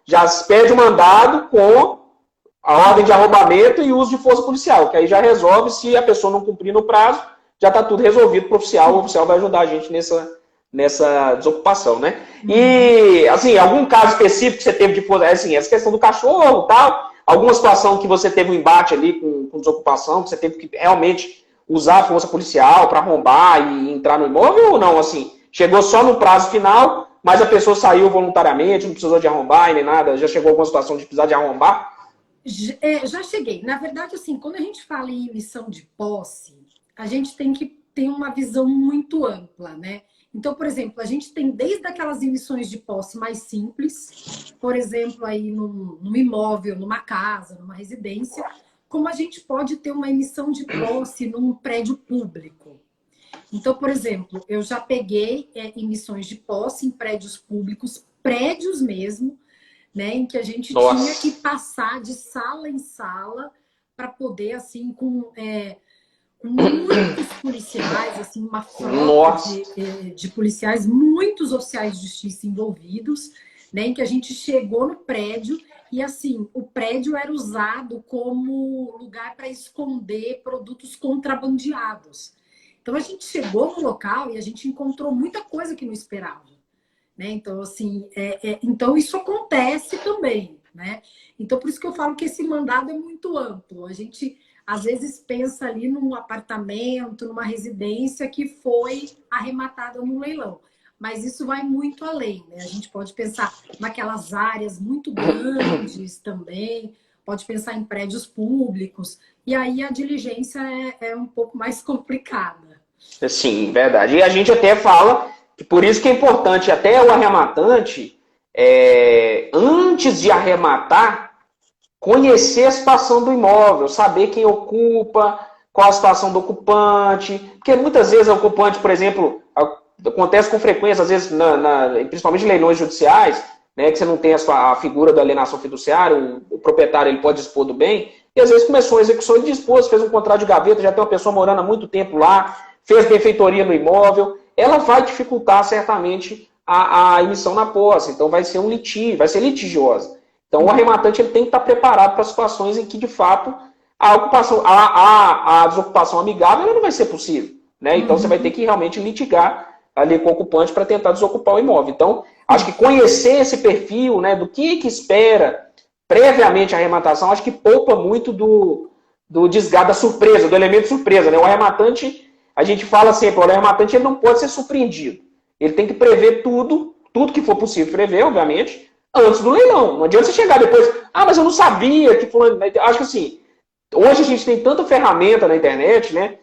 já pede o mandado com a ordem de arrombamento e uso de força policial, que aí já resolve, se a pessoa não cumprir no prazo, já está tudo resolvido para o oficial vai ajudar a gente nessa desocupação, né? E, assim, algum caso específico que você teve de, assim, essa questão do cachorro e tal, alguma situação que você teve um embate ali com desocupação, que você teve que realmente usar a força policial para arrombar e entrar no imóvel ou não? Assim, chegou só no prazo final, mas a pessoa saiu voluntariamente, não precisou de arrombar nem nada, já chegou alguma situação de precisar de arrombar?
Já cheguei. Na verdade, assim, quando a gente fala em emissão de posse, a gente tem que ter uma visão muito ampla, né? Então, por exemplo, a gente tem desde aquelas emissões de posse mais simples, por exemplo, aí num imóvel, numa casa, numa residência, como a gente pode ter uma emissão de posse num prédio público. Então, por exemplo, eu já peguei emissões de posse em prédios públicos, prédios mesmo, né, em que a gente tinha que passar de sala em sala para poder, assim, com muitos policiais, assim, uma frota de policiais, muitos oficiais de justiça envolvidos, né, em que a gente chegou no prédio e, assim, o prédio era usado como lugar para esconder produtos contrabandeados. Então, a gente chegou no local e a gente encontrou muita coisa que não esperava. Né? Então, assim, então isso acontece também, né? Então, por isso que eu falo que esse mandado é muito amplo. A gente, às vezes, pensa ali num apartamento, numa residência que foi arrematada num leilão. Mas isso vai muito além, né? A gente pode pensar naquelas áreas muito grandes também, pode pensar em prédios públicos, e aí a diligência é um pouco mais complicada.
Sim, verdade. E a gente até fala que por isso que é importante até o arrematante, antes de arrematar, conhecer a situação do imóvel, saber quem ocupa, qual a situação do ocupante, porque muitas vezes o ocupante, por exemplo, acontece com frequência, às vezes, principalmente em leilões judiciais, né, que você não tem a figura da alienação fiduciária, o proprietário ele pode dispor do bem, e às vezes começou a execução e dispôs, fez um contrato de gaveta, já tem uma pessoa morando há muito tempo lá, fez benfeitoria no imóvel, ela vai dificultar certamente a emissão na posse, então vai ser um litígio, vai ser litigiosa. Então o arrematante ele tem que estar preparado para situações em que, de fato, a desocupação amigável ela não vai ser possível. Né? Então você vai ter que realmente litigar ali com o ocupante para tentar desocupar o imóvel. Então, acho que conhecer esse perfil, né, do que espera previamente a arrematação, acho que poupa muito do desgaste da surpresa, do elemento surpresa. Né? O arrematante, a gente fala sempre, o arrematante ele não pode ser surpreendido. Ele tem que prever tudo que for possível prever, obviamente, antes do leilão. Não adianta você chegar depois, mas eu não sabia que fulano... Acho que assim, hoje a gente tem tanta ferramenta na internet, né?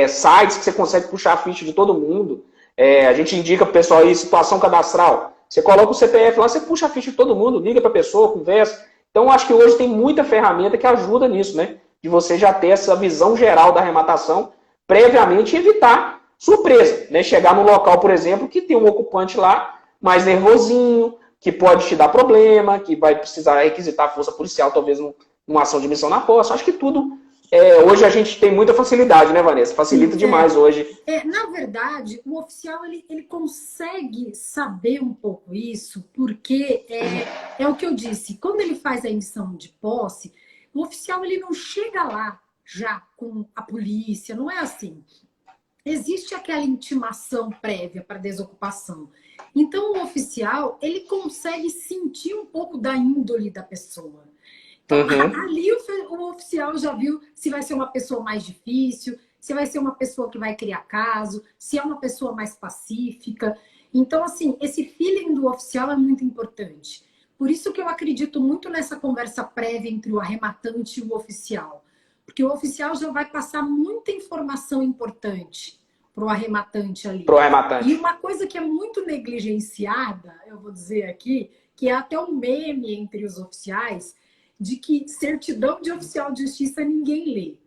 Sites que você consegue puxar a ficha de todo mundo. A gente indica para o pessoal aí situação cadastral. Você coloca o CPF lá, você puxa a ficha de todo mundo, liga para a pessoa, conversa. Então, acho que hoje tem muita ferramenta que ajuda nisso, né? De você já ter essa visão geral da arrematação previamente e evitar surpresa, né? Chegar num local, por exemplo, que tem um ocupante lá mais nervosinho, que pode te dar problema, que vai precisar requisitar a força policial, talvez numa ação de missão na posse. Acho que tudo... hoje a gente tem muita facilidade, né, Vanessa? Facilita demais hoje.
Na verdade, o oficial ele consegue saber um pouco isso, porque é o que eu disse, quando ele faz a emissão de posse, o oficial ele não chega lá já com a polícia, não é assim. Existe aquela intimação prévia para desocupação. Então, o oficial ele consegue sentir um pouco da índole da pessoa. Então, ali o oficial já viu se vai ser uma pessoa mais difícil, se vai ser uma pessoa que vai criar caso, se é uma pessoa mais pacífica. Então, assim, esse feeling do oficial é muito importante. Por isso que eu acredito muito nessa conversa prévia entre o arrematante e o oficial. Porque o oficial já vai passar muita informação importante para o arrematante ali.
Pro arrematante.
E uma coisa que é muito negligenciada, eu vou dizer aqui, que é até um meme entre os oficiais, de que certidão de oficial de justiça ninguém lê.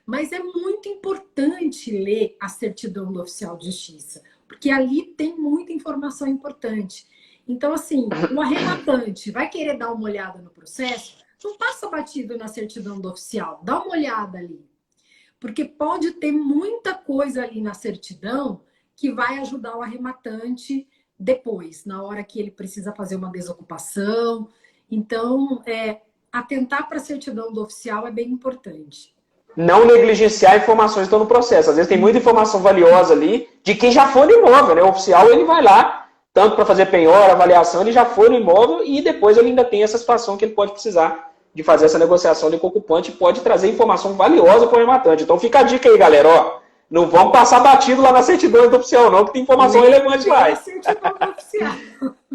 Mas é muito importante ler a certidão do oficial de justiça, porque ali tem muita informação importante. Então, assim, o arrematante vai querer dar uma olhada no processo, não passa batido na certidão do oficial, dá uma olhada ali. Porque pode ter muita coisa ali na certidão que vai ajudar o arrematante depois, na hora que ele precisa fazer uma desocupação. Então, atentar para a certidão do oficial é bem importante.
não negligenciar informações que estão no processo. Às vezes tem muita informação valiosa ali de quem já foi no imóvel, né? O oficial, ele vai lá, tanto para fazer penhora, avaliação, ele já foi no imóvel e depois ele ainda tem essa situação que ele pode precisar de fazer essa negociação de ocupante e pode trazer informação valiosa para o rematante. Então fica a dica aí, galera, ó, não vamos passar batido lá na certidão do oficial não, que tem informação relevante mais.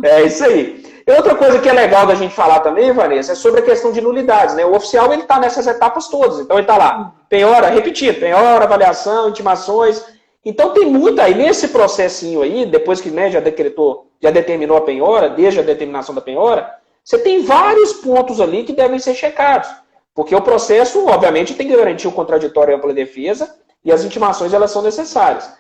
É isso aí. E outra coisa que é legal da gente falar também, Vanessa, é sobre a questão de nulidades, né? O oficial, ele está nessas etapas todas. Então, ele está lá, penhora, repetido, penhora, avaliação, intimações. Então, tem muito aí, nesse processinho aí, depois que, né, já determinou a penhora, desde a determinação da penhora, você tem vários pontos ali que devem ser checados. Porque o processo, obviamente, tem que garantir o contraditório e a ampla defesa, e as intimações, elas são necessárias.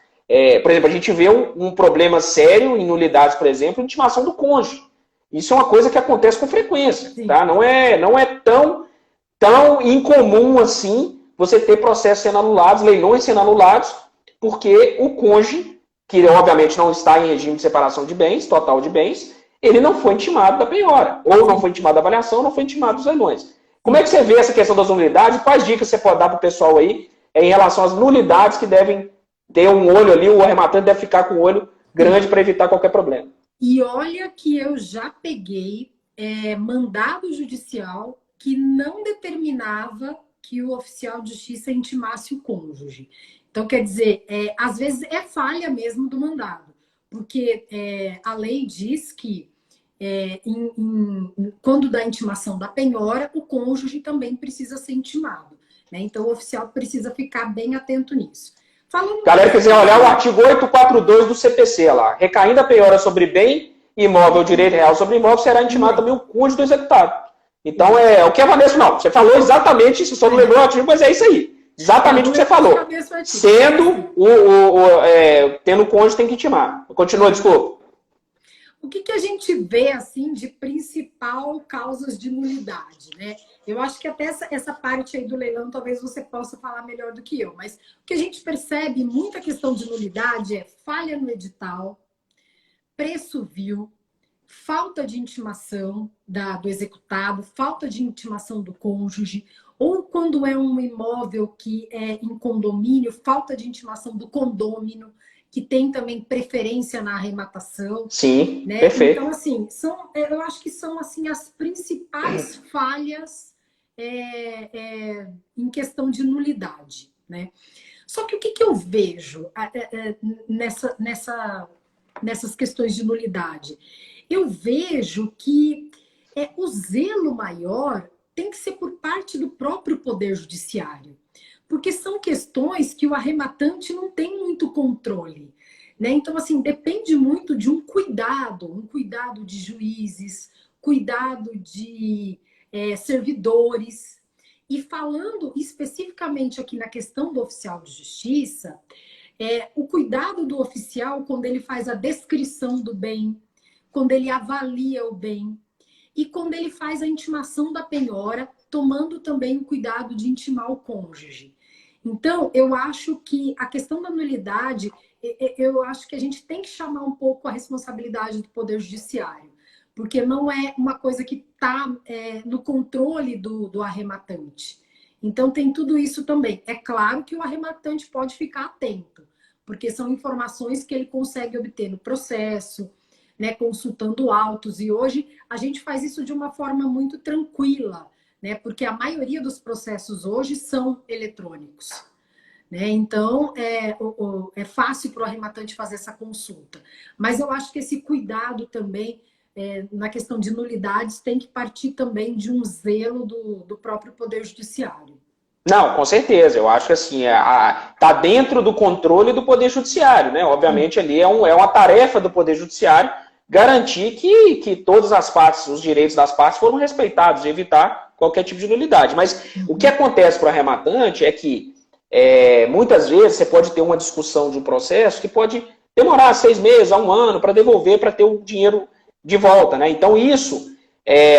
Por exemplo, a gente vê um problema sério em nulidades, por exemplo, intimação do cônjuge. Isso é uma coisa que acontece com frequência, tá? Não é tão incomum assim você ter processos sendo anulados, leilões sendo anulados, porque o cônjuge, que obviamente não está em regime de separação de bens, total de bens, ele não foi intimado da penhora, ou não foi intimado da avaliação, ou não foi intimado dos leilões. Como é que você vê essa questão das nulidades? Quais dicas você pode dar para o pessoal aí em relação às nulidades que devem ter um olho ali, o arrematante deve ficar com o olho grande para evitar qualquer problema?
E olha que eu já peguei mandado judicial que não determinava que o oficial de justiça intimasse o cônjuge. Então, quer dizer, às vezes é falha mesmo do mandado, porque a lei diz que quando dá intimação da penhora, o cônjuge também precisa ser intimado, né? Então, o oficial precisa ficar bem atento nisso.
Galera, quiser olhar o artigo 842 do CPC lá, recaindo a penhora sobre bem imóvel, direito real sobre imóvel, será intimado também o cônjuge do executado. Então, o que a Vanessa não, você falou exatamente isso, só não lembrou o artigo, mas é isso aí. Exatamente o que você falou. Sendo tendo o cônjuge, tem que intimar. Continua, desculpa.
O que a gente vê, assim, de principal causas de nulidade, né? Eu acho que até essa parte aí do leilão, talvez você possa falar melhor do que eu, mas o que a gente percebe, muita questão de nulidade é falha no edital, preço vil, falta de intimação do executado, falta de intimação do cônjuge, ou quando é um imóvel que é em condomínio, falta de intimação do condômino, que tem também preferência na arrematação.
Sim,
né?
Perfeito.
Então, assim, eu acho que são assim, as principais falhas em questão de nulidade. Né? Só que o que eu vejo nessas questões de nulidade? Eu vejo que o zelo maior tem que ser por parte do próprio Poder Judiciário. Porque são questões que o arrematante não tem muito controle. Né? Então, assim, depende muito de um cuidado de juízes, cuidado de servidores. E falando especificamente aqui na questão do oficial de justiça, o cuidado do oficial quando ele faz a descrição do bem, quando ele avalia o bem e quando ele faz a intimação da penhora, tomando também o cuidado de intimar o cônjuge. Então, eu acho que a questão da nulidade, eu acho que a gente tem que chamar um pouco a responsabilidade do Poder Judiciário, porque não é uma coisa que está no controle do arrematante. Então, tem tudo isso também. É claro que o arrematante pode ficar atento, porque são informações que ele consegue obter no processo, né, consultando autos, e hoje a gente faz isso de uma forma muito tranquila, né, porque a maioria dos processos hoje são eletrônicos. Né? Então, é fácil para o arrematante fazer essa consulta. Mas eu acho que esse cuidado também, na questão de nulidades, tem que partir também de um zelo do próprio Poder Judiciário.
Não, com certeza. Eu acho que assim, tá dentro do controle do Poder Judiciário, né? Obviamente ali é uma tarefa do Poder Judiciário garantir que todas as partes, os direitos das partes foram respeitados, e evitar qualquer tipo de nulidade. Mas o que acontece para o arrematante é que muitas vezes você pode ter uma discussão de um processo que pode demorar 6 meses a 1 ano para devolver, para ter o dinheiro de volta, né? Então isso,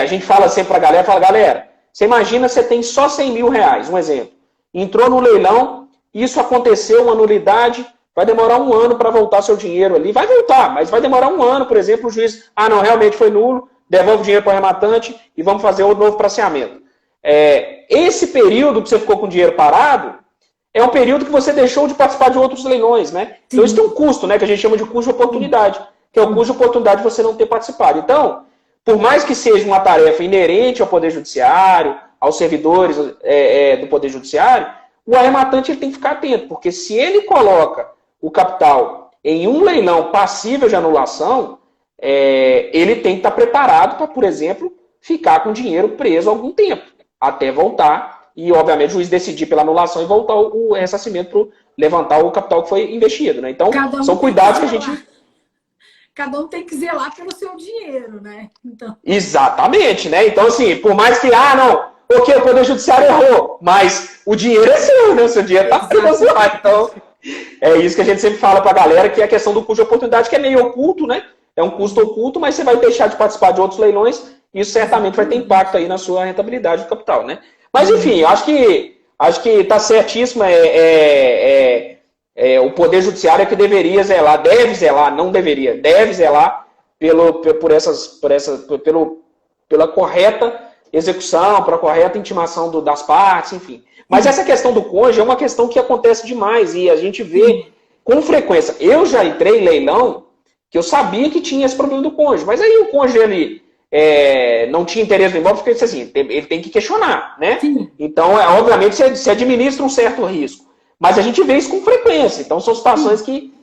a gente fala sempre para a galera, galera, você imagina você tem só 100 mil reais, um exemplo. Entrou no leilão, isso aconteceu, uma nulidade, vai demorar 1 ano para voltar seu dinheiro ali. Vai voltar, mas vai demorar 1 ano, por exemplo, o juiz, não, realmente foi nulo, devolve o dinheiro para o arrematante e vamos fazer o novo praceamento. esse período que você ficou com o dinheiro parado é um período que você deixou de participar de outros leilões, né? Então isso tem um custo, né? Que a gente chama de custo de oportunidade, que é o custo de oportunidade de você não ter participado. Então, por mais que seja uma tarefa inerente ao Poder Judiciário, aos servidores do Poder Judiciário, o arrematante ele tem que ficar atento, porque se ele coloca o capital em um leilão passível de anulação, ele tem que estar preparado para, por exemplo, ficar com o dinheiro preso algum tempo, até voltar e, obviamente, o juiz decidir pela anulação e voltar o ressarcimento para levantar o capital que foi investido, né? Então, são cuidados que a gente...
Cada um tem que zelar pelo seu dinheiro, né? Então...
Exatamente, né? Então, assim, por mais que, porque o Poder Judiciário errou, mas o dinheiro é seu, né? O seu dinheiro está preso lá. Então, é isso que a gente sempre fala para a galera, que é a questão do custo de oportunidade, que é meio oculto, né? É um custo oculto, mas você vai deixar de participar de outros leilões, e isso certamente vai ter impacto aí na sua rentabilidade do capital, né? Mas, enfim, acho que está certíssimo, o Poder Judiciário é que deveria zelar, deve zelar, não deveria, deve zelar pela correta execução, pela correta intimação das partes, enfim. Mas essa questão do cônjuge é uma questão que acontece demais e a gente vê com frequência. Eu já entrei em leilão que eu sabia que tinha esse problema do cônjuge, mas aí o cônjuge ele não tinha interesse no imóvel, porque assim, ele tem que questionar, né?
Sim.
Então, obviamente, você administra um certo risco. Mas a gente vê isso com frequência. Então, são situações que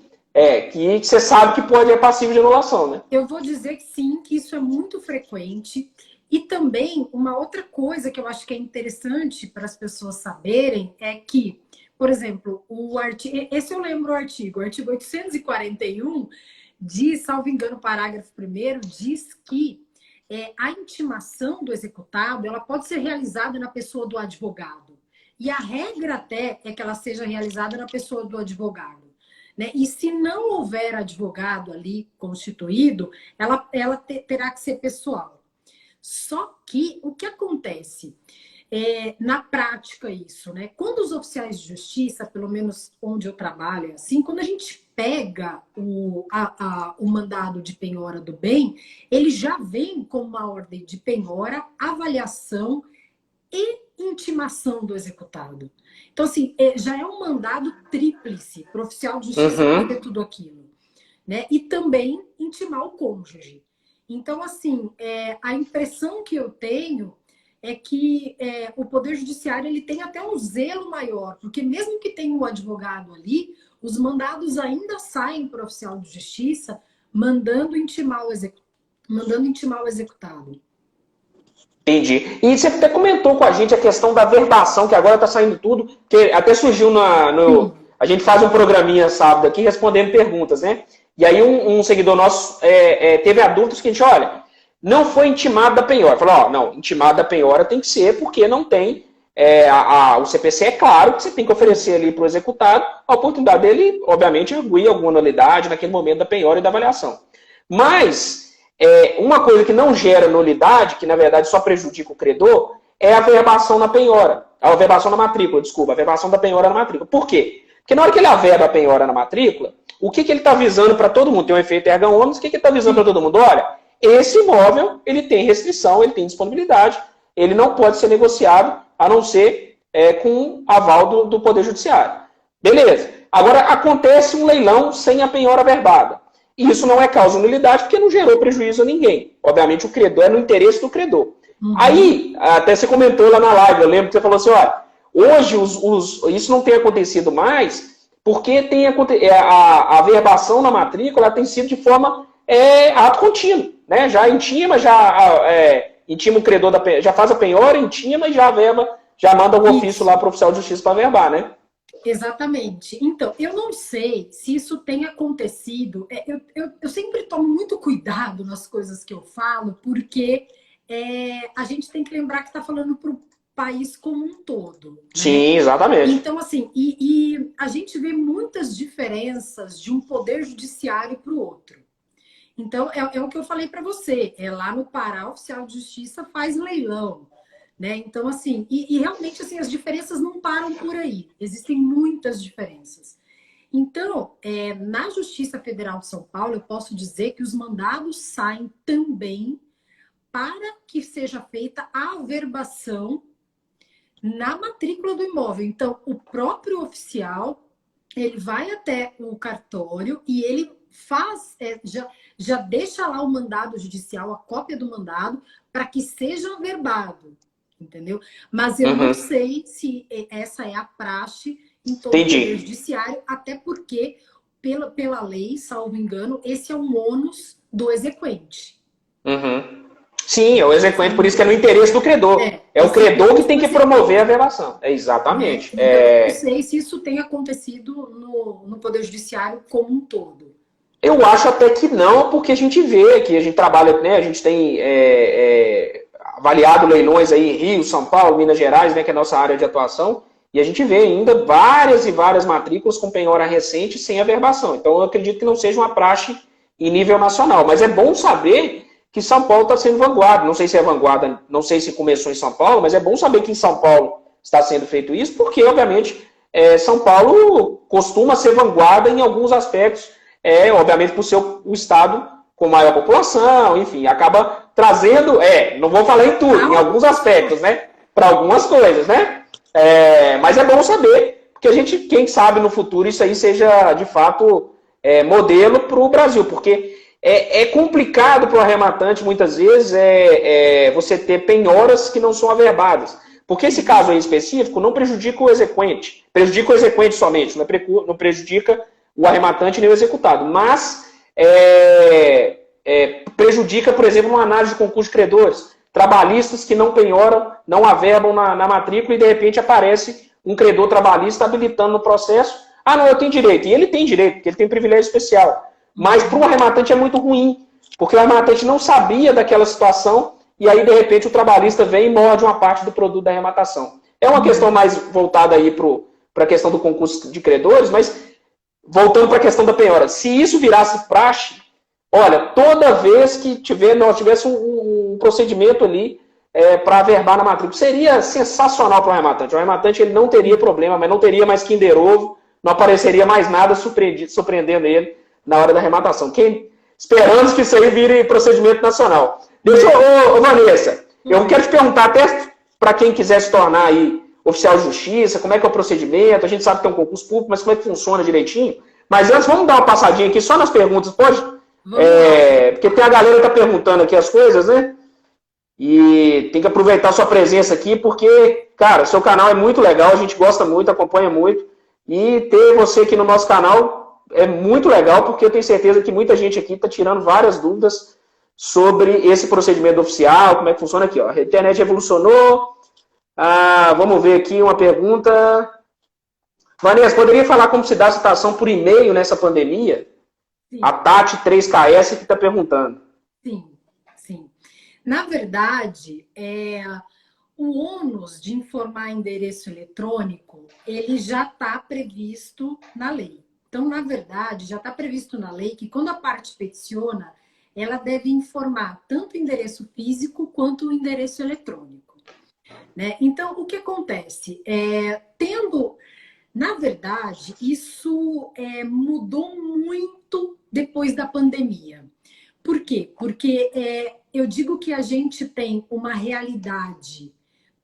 você sabe que pode passível de anulação, né?
Eu vou dizer que sim, que isso é muito frequente. E também, uma outra coisa que eu acho que é interessante para as pessoas saberem é que, por exemplo, esse eu lembro o artigo 841 diz, salvo engano, o parágrafo 1º, diz que a intimação do executado ela pode ser realizada na pessoa do advogado. E a regra até é que ela seja realizada na pessoa do advogado, né? E se não houver advogado ali constituído, ela terá que ser pessoal. Só que o que acontece na prática isso, né? Quando os oficiais de justiça, pelo menos onde eu trabalho, assim, quando a gente pega o mandado de penhora do bem, ele já vem com uma ordem de penhora, avaliação e intimação do executado. Então, assim, já é um mandado tríplice para o oficial de justiça fazer tudo aquilo, né? E também intimar o cônjuge. Então, assim, a impressão que eu tenho é que o Poder Judiciário ele tem até um zelo maior, porque mesmo que tenha um advogado ali, os mandados ainda saem para o oficial de justiça mandando intimar o executado.
Entendi. E você até comentou com a gente a questão da verbação, que agora está saindo tudo, que até surgiu a gente faz um programinha sábado aqui respondendo perguntas, né? E aí um seguidor nosso teve a dúvida seguinte, olha, não foi intimado da penhora. Falou, não, intimado da penhora tem que ser porque não tem, o CPC é claro que você tem que oferecer ali para o executado a oportunidade dele, obviamente, arguir alguma nulidade naquele momento da penhora e da avaliação. Mas... uma coisa que não gera nulidade, que na verdade só prejudica o credor, é a verbação na penhora. A verbação na matrícula, desculpa, a verbação da penhora na matrícula. Por quê? Porque na hora que ele averba a penhora na matrícula, o que ele está visando para todo mundo? Tem um efeito erga omnes, o que ele está visando para todo mundo? Olha, esse imóvel, ele tem restrição, ele tem disponibilidade, ele não pode ser negociado, a não ser com aval do Poder Judiciário. Beleza. Agora, acontece um leilão sem a penhora averbada. E isso não é causa de nulidade porque não gerou prejuízo a ninguém. Obviamente, o credor é no interesse do credor. Aí, até você comentou lá na live, eu lembro que você falou assim, olha, hoje isso não tem acontecido mais porque a verbação na matrícula tem sido de forma ato contínuo. Né? Já intima, intima o credor, já faz a penhora, intima e já verba, já manda um ofício lá para o oficial de justiça para verbar, né?
Exatamente. Então, eu não sei se isso tem acontecido. Eu sempre tomo muito cuidado nas coisas que eu falo, porque a gente tem que lembrar que está falando para o país como um todo. Né?
Sim, exatamente.
Então, assim, e a gente vê muitas diferenças de um poder judiciário para o outro. Então, é o que eu falei para você. Lá no Pará, o oficial de justiça faz leilão. Né? Então, assim, e realmente assim, as diferenças não param por aí. Existem muitas diferenças. Então, na Justiça Federal de São Paulo, eu posso dizer que os mandados saem também para que seja feita a averbação na matrícula do imóvel. Então, o próprio oficial, ele vai até o cartório e ele faz, já deixa lá o mandado judicial, a cópia do mandado, para que seja averbado, entendeu? Mas eu não sei se essa é a praxe em todo o Poder Judiciário, até porque, pela lei, salvo engano, esse é um ônus do exequente.
Sim, é o exequente, por isso que é no interesse do credor. É o credor que tem que promover a verbação. Exatamente.
Então, eu não sei se isso tem acontecido no Poder Judiciário como um todo.
Eu acho até que não, porque a gente vê que a gente trabalha, né, a gente tem avaliado leilões aí em Rio, São Paulo, Minas Gerais, né, que é a nossa área de atuação, e a gente vê ainda várias e várias matrículas com penhora recente sem averbação. Então, eu acredito que não seja uma praxe em nível nacional. Mas é bom saber que São Paulo está sendo vanguarda. Não sei se é vanguarda, não sei se começou em São Paulo, mas é bom saber que em São Paulo está sendo feito isso, porque, obviamente, São Paulo costuma ser vanguarda em alguns aspectos, obviamente, por ser o estado com maior população, enfim, acaba trazendo, não vou falar em tudo, em alguns aspectos, né, para algumas coisas, né, mas é bom saber, porque a gente, quem sabe no futuro isso aí seja, de fato, modelo para o Brasil, porque é complicado para o arrematante, muitas vezes, você ter penhoras que não são averbadas. Porque esse caso aí específico não prejudica o exequente. Prejudica o exequente somente, não prejudica o arrematante nem o executado. Mas prejudica, por exemplo, uma análise de concurso de credores. Trabalhistas que não penhoram, não averbam na matrícula e, de repente, aparece um credor trabalhista habilitando no processo. Ah, não, eu tenho direito. E ele tem direito, porque ele tem privilégio especial. Mas para o arrematante é muito ruim, porque o arrematante não sabia daquela situação e aí, de repente, o trabalhista vem e morde uma parte do produto da arrematação. É uma questão mais voltada aí para a questão do concurso de credores, mas voltando para a questão da penhora, se isso virasse praxe, olha, toda vez que nós tivéssemos um procedimento ali para averbar na matrícula, seria sensacional para o arrematante. O arrematante ele não teria problema, mas não teria mais Kinder Ovo, não apareceria mais nada surpreendendo ele na hora da arrematação. Esperamos que isso aí vire procedimento nacional. Deixa eu, Vanessa, eu quero te perguntar até para quem quiser se tornar aí oficial de justiça, como é que é o procedimento, a gente sabe que é um concurso público, mas como é que funciona direitinho? Mas antes, vamos dar uma passadinha aqui só nas perguntas, pode? Porque tem a galera que está perguntando aqui as coisas, né? E tem que aproveitar a sua presença aqui, porque, cara, seu canal é muito legal, a gente gosta muito, acompanha muito, e ter você aqui no nosso canal é muito legal, porque eu tenho certeza que muita gente aqui está tirando várias dúvidas sobre esse procedimento oficial, como é que funciona aqui. Ó. A internet revolucionou. Vamos ver aqui uma pergunta. Vanessa, poderia falar como se dá a citação por e-mail nessa pandemia? Sim. A Tati 3KS que está perguntando.
Sim, sim. Na verdade, o ônus de informar endereço eletrônico, ele já está previsto na lei. Então, na verdade, já está previsto na lei que quando a parte peticiona, ela deve informar tanto o endereço físico quanto o endereço eletrônico. Né? Então, o que acontece? Na verdade, isso mudou muito depois da pandemia. Por quê? Porque eu digo que a gente tem uma realidade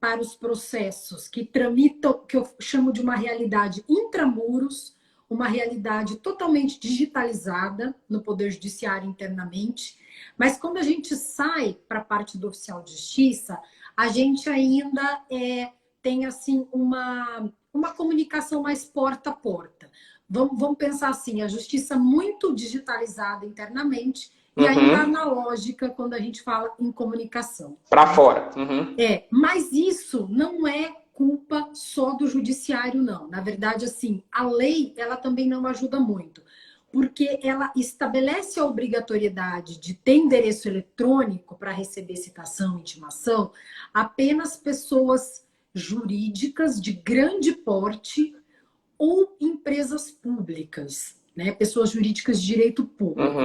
para os processos que tramitam, que eu chamo de uma realidade intramuros, uma realidade totalmente digitalizada no Poder Judiciário internamente, mas quando a gente sai para a parte do oficial de justiça, a gente ainda tem assim uma comunicação mais porta a porta. Vamos pensar assim, a justiça muito digitalizada internamente e ainda analógica quando a gente fala em comunicação.
Para fora.
Mas isso não é culpa só do judiciário, não. Na verdade, assim, a lei, ela também não ajuda muito, porque ela estabelece a obrigatoriedade de ter endereço eletrônico para receber citação, intimação, apenas pessoas jurídicas de grande porte ou empresas públicas, né? Pessoas jurídicas de direito público.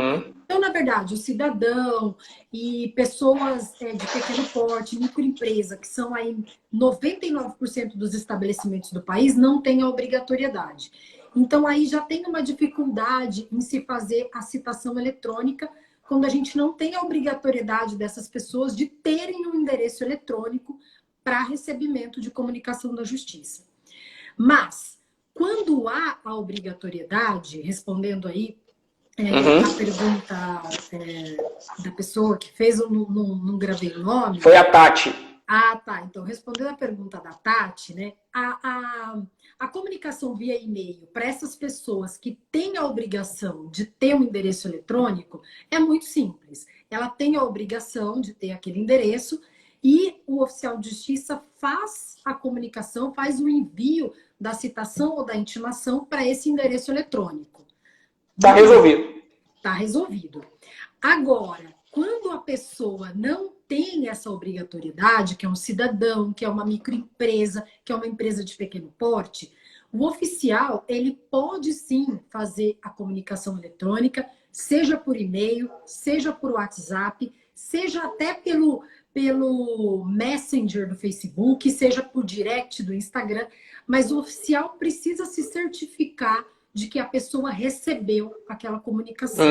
Então, na verdade, o cidadão e pessoas de pequeno porte, microempresa, que são aí 99% dos estabelecimentos do país, não têm a obrigatoriedade. Então, aí já tem uma dificuldade em se fazer a citação eletrônica quando a gente não tem a obrigatoriedade dessas pessoas de terem um endereço eletrônico para recebimento de comunicação da justiça. Mas, quando há a obrigatoriedade, respondendo aí a pergunta da pessoa que fez, eu não gravei o nome.
Foi a Tati.
Ah, tá. Então, respondendo a pergunta da Tati, né? A comunicação via e-mail para essas pessoas que têm a obrigação de ter um endereço eletrônico é muito simples. Ela tem a obrigação de ter aquele endereço e o oficial de justiça faz a comunicação, faz o envio da citação ou da intimação para esse endereço eletrônico.
Está resolvido.
Está resolvido. Agora, quando a pessoa não tem essa obrigatoriedade, que é um cidadão, que é uma microempresa, que é uma empresa de pequeno porte, o oficial, ele pode sim fazer a comunicação eletrônica, seja por e-mail, seja por WhatsApp, seja até pelo Messenger do Facebook, seja por direct do Instagram, mas o oficial precisa se certificar de que a pessoa recebeu aquela comunicação.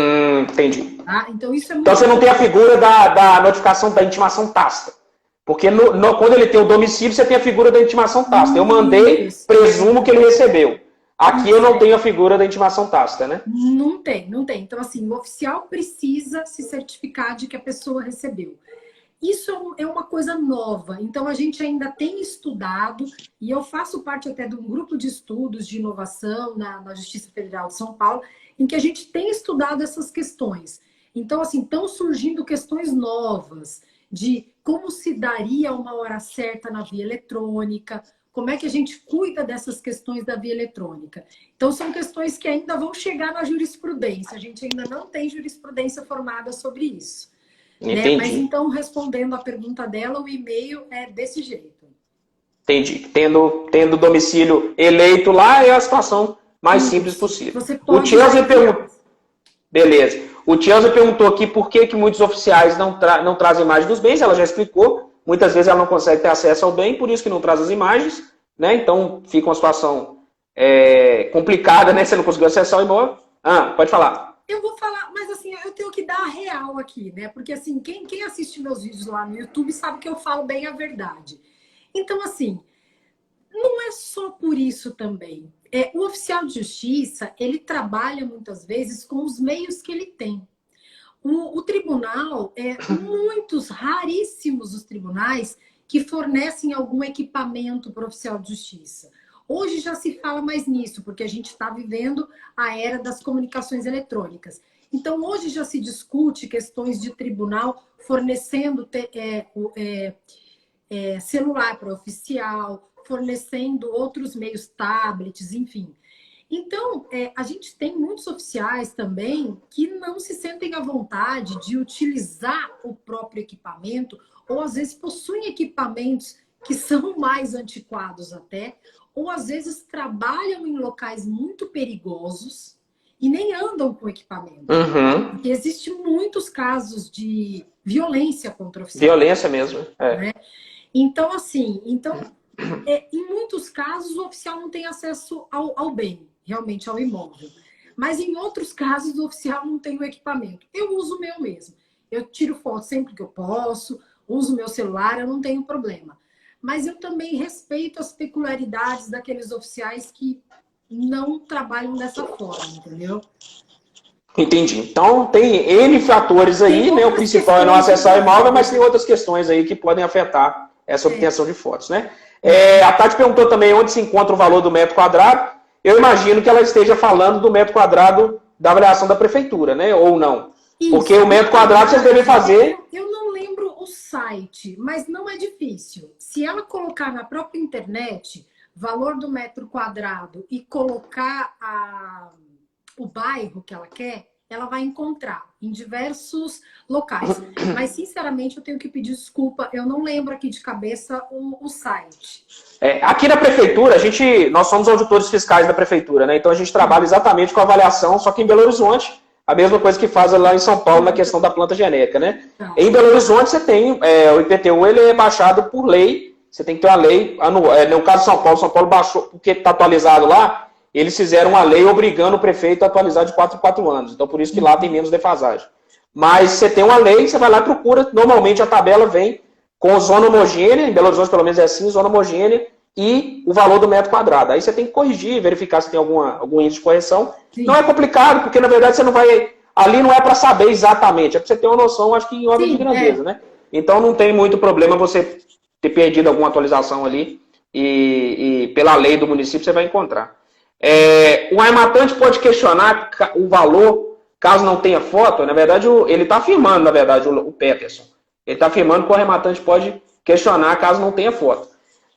Entendi.
Tá? Então, isso é muito...
Então você não tem a figura da notificação da intimação tácita. Porque quando ele tem o domicílio, você tem a figura da intimação tácita. Eu mandei, presumo que ele recebeu. Aqui eu não tenho a figura da intimação tácita, né?
Não tem. Então, assim, o oficial precisa se certificar de que a pessoa recebeu. Isso é uma coisa nova, então a gente ainda tem estudado, e eu faço parte até de um grupo de estudos de inovação na Justiça Federal de São Paulo, em que a gente tem estudado essas questões. Então, assim, estão surgindo questões novas de como se daria uma hora certa na via eletrônica, como é que a gente cuida dessas questões da via eletrônica. Então, são questões que ainda vão chegar na jurisprudência, a gente ainda não tem jurisprudência formada sobre isso. Né? Mas então, respondendo a pergunta dela, o e-mail é desse jeito.
Entendi. Tendo domicílio eleito lá é a situação mais simples possível.
Você pode...
O Chelsea perguntou... Beleza. O Chelsea perguntou aqui por que muitos oficiais não trazem imagem dos bens. Ela já explicou. Muitas vezes ela não consegue ter acesso ao bem, por isso que não traz as imagens. Né? Então, fica uma situação complicada, né? Você não conseguiu acessar o imóvel. Pode falar.
Eu vou falar, mas assim, eu tenho que dar a real aqui, né? Porque assim, quem assiste meus vídeos lá no YouTube sabe que eu falo bem a verdade. Então, assim, não é só por isso também. O oficial de justiça, ele trabalha muitas vezes com os meios que ele tem. O tribunal, raríssimos os tribunais que fornecem algum equipamento para o oficial de justiça. Hoje já se fala mais nisso, porque a gente está vivendo a era das comunicações eletrônicas. Então, hoje já se discute questões de tribunal fornecendo celular para oficial, fornecendo outros meios, tablets, enfim. Então, a gente tem muitos oficiais também que não se sentem à vontade de utilizar o próprio equipamento, ou às vezes possuem equipamentos que são mais antiquados até, ou às vezes trabalham em locais muito perigosos e nem andam com equipamento. Porque existem muitos casos de violência contra o oficial.
Violência mesmo.
Né? Então, assim, em muitos casos o oficial não tem acesso ao bem, realmente ao imóvel. Mas em outros casos o oficial não tem o equipamento. Eu uso o meu mesmo. Eu tiro foto sempre que eu posso, uso o meu celular, eu não tenho problema. Mas eu também respeito as peculiaridades daqueles oficiais que não trabalham dessa forma, entendeu?
Entendi. Então, tem N fatores aí, né? O principal é não acessar o imóvel, mas tem outras questões aí que podem afetar essa obtenção de fotos, né? A Tati perguntou também onde se encontra o valor do metro quadrado. Eu imagino que ela esteja falando do metro quadrado da avaliação da prefeitura, né? Ou não. Isso. Porque o metro quadrado vocês devem fazer...
Eu não lembro o site, mas não é difícil. Se ela colocar na própria internet valor do metro quadrado e colocar o bairro que ela quer, ela vai encontrar em diversos locais. Mas, sinceramente, eu tenho que pedir desculpa. Eu não lembro aqui de cabeça o site.
Aqui na prefeitura, nós somos auditores fiscais da prefeitura, né? Então a gente trabalha exatamente com avaliação, só que em Belo Horizonte, a mesma coisa que faz lá em São Paulo na questão da planta genética, né? Em Belo Horizonte você tem, o IPTU ele é baixado por lei, você tem que ter uma lei, no caso de São Paulo baixou, porque está atualizado lá, eles fizeram uma lei obrigando o prefeito a atualizar de 4 em 4 anos, então por isso que lá tem menos defasagem. Mas você tem uma lei, você vai lá e procura, normalmente a tabela vem com zona homogênea, em Belo Horizonte pelo menos é assim, zona homogênea, e o valor do metro quadrado. Aí você tem que corrigir, verificar se tem algum índice de correção. Sim. Não é complicado, porque na verdade você não vai... Ali não é para saber exatamente, é para você ter uma noção, acho que em ordem de grandeza, né? Então não tem muito problema você ter perdido alguma atualização ali, e pela lei do município você vai encontrar. O arrematante pode questionar o valor, caso não tenha foto. Na verdade, ele está afirmando, na verdade, o Peterson. Ele está afirmando que o arrematante pode questionar caso não tenha foto.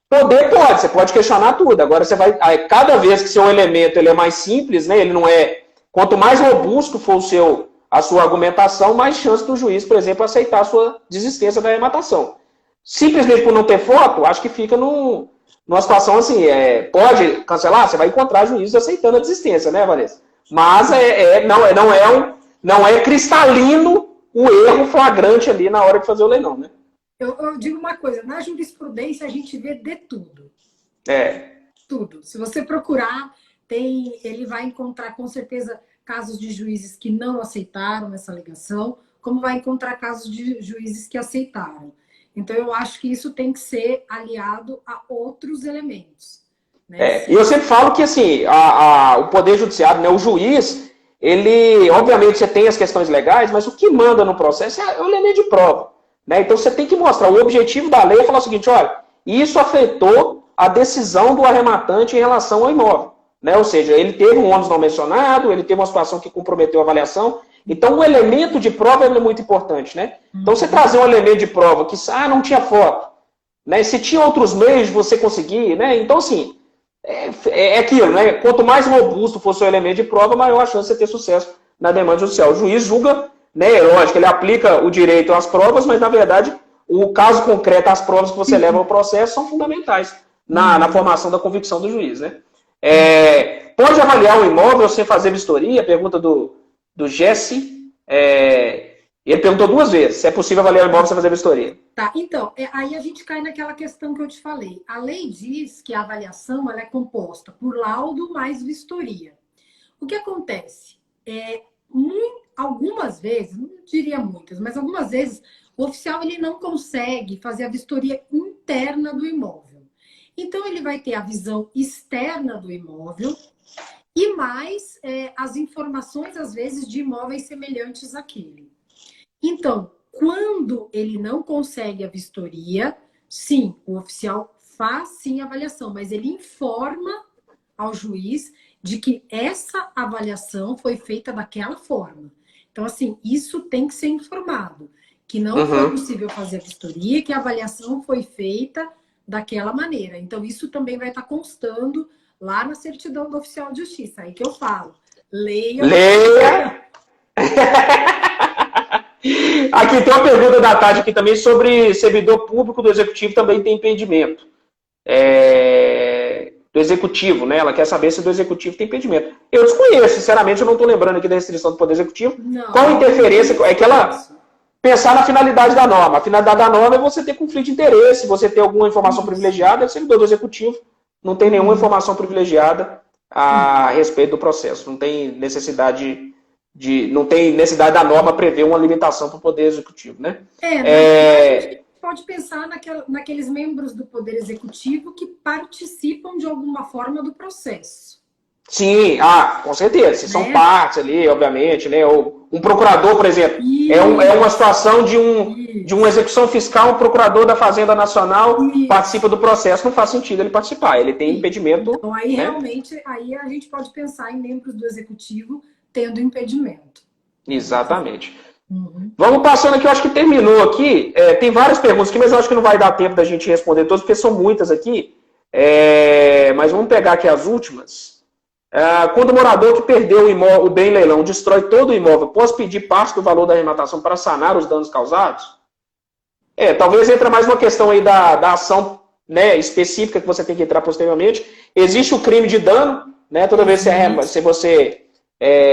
Poder pode, você pode questionar tudo. Agora você vai, cada vez que seu elemento ele é mais simples, né, ele não é, quanto mais robusto for a sua argumentação, mais chance do juiz, por exemplo, aceitar a sua desistência da arrematação. Simplesmente por não ter foto, acho que fica numa situação assim, pode cancelar, você vai encontrar juízes aceitando a desistência, né, Vanessa? Mas não é cristalino o erro flagrante ali na hora de fazer o leilão, né?
Eu digo uma coisa, na jurisprudência a gente vê de tudo. Tudo. Se você procurar, ele vai encontrar com certeza casos de juízes que não aceitaram essa alegação, como vai encontrar casos de juízes que aceitaram. Então eu acho que isso tem que ser aliado a outros elementos. Né?
E eu sempre falo que assim, o Poder Judiciário, né, o juiz, ele, obviamente, você tem as questões legais, mas o que manda no processo é o elemento de prova. Né? Então você tem que mostrar, o objetivo da lei é falar o seguinte, olha, isso afetou a decisão do arrematante em relação ao imóvel. Né? Ou seja, ele teve um ônus não mencionado, ele teve uma situação que comprometeu a avaliação. Então o elemento de prova é muito importante. Né? Então você trazer um elemento de prova que não tinha foto, né? Se tinha outros meios de você conseguir, né? Então assim, é aquilo, né? Quanto mais robusto for o seu elemento de prova, maior a chance de você ter sucesso na demanda judicial. O juiz julga, né? Lógico, ele aplica o direito às provas, mas na verdade o caso concreto, as provas que você leva ao processo são fundamentais na formação da convicção do juiz. Né? Pode avaliar o imóvel sem fazer vistoria? Pergunta do Jesse. Ele perguntou 2 vezes se é possível avaliar o imóvel sem fazer vistoria.
Tá, então, aí a gente cai naquela questão que eu te falei. A lei diz que a avaliação ela é composta por laudo mais vistoria. O que acontece? Algumas vezes, não diria muitas, mas algumas vezes, o oficial ele não consegue fazer a vistoria interna do imóvel. Então, ele vai ter a visão externa do imóvel e mais as informações, às vezes, de imóveis semelhantes àquele. Então, quando ele não consegue a vistoria, sim, o oficial faz sim a avaliação, mas ele informa ao juiz de que essa avaliação foi feita daquela forma. Então, assim, isso tem que ser informado, que não foi possível fazer a vistoria, que a avaliação foi feita daquela maneira. Então, isso também vai estar constando lá na certidão do oficial de justiça. Aí que eu falo, leia!
Aqui tem uma pergunta da Tati aqui também sobre servidor público do executivo também tem impedimento. Do executivo, né? Ela quer saber se do executivo tem impedimento. Eu desconheço, sinceramente, eu não estou lembrando aqui da restrição do Poder Executivo. Não, qual interferência? É que ela pensar na finalidade da norma. A finalidade da norma é você ter conflito de interesse, você ter alguma informação privilegiada, é servidor do executivo não tem nenhuma informação privilegiada a respeito do processo. Não tem necessidade da norma prever uma limitação para o Poder Executivo, né?
A gente pode pensar naqueles membros do Poder Executivo que participam de alguma forma do processo.
Sim, com certeza. Se são partes ali, obviamente, né? Ou um procurador, por exemplo, é uma situação de uma execução fiscal, um procurador da Fazenda Nacional participa do processo, não faz sentido ele participar, ele tem impedimento.
Então, aí realmente, aí a gente pode pensar em membros do Executivo tendo impedimento.
Exatamente. Vamos passando aqui, eu acho que terminou aqui. Tem várias perguntas aqui, mas eu acho que não vai dar tempo da gente responder todas, porque são muitas aqui. Mas vamos pegar aqui as últimas. Quando o morador que perdeu o bem em leilão destrói todo o imóvel, posso pedir parte do valor da arrematação para sanar os danos causados? Talvez entre mais uma questão aí da ação, né, específica que você tem que entrar posteriormente. Existe o crime de dano, né? Toda vez se você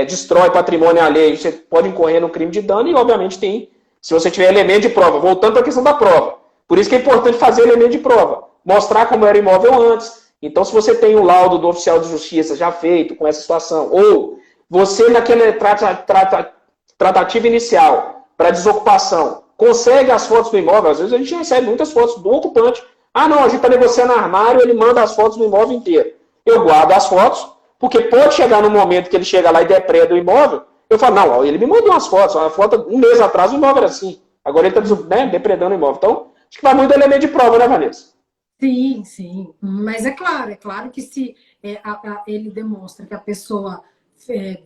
destrói patrimônio alheio, você pode incorrer no crime de dano e, obviamente, se você tiver elemento de prova. Voltando para a questão da prova. Por isso que é importante fazer elemento de prova. Mostrar como era o imóvel antes. Então, se você tem o laudo do oficial de justiça já feito com essa situação, ou você naquela tratativa inicial para desocupação, consegue as fotos do imóvel. Às vezes a gente recebe muitas fotos do ocupante. Ah, não, a gente está negociando armário, ele manda as fotos do imóvel inteiro. Eu guardo as fotos, porque pode chegar no momento que ele chega lá e depreda o imóvel, eu falo, não, ele me mandou umas fotos, uma foto um mês atrás o imóvel era assim. Agora ele está, né, depredando o imóvel. Então, acho que vai muito elemento de prova, né, Vanessa?
Sim, sim. Mas é claro que se ele demonstra que a pessoa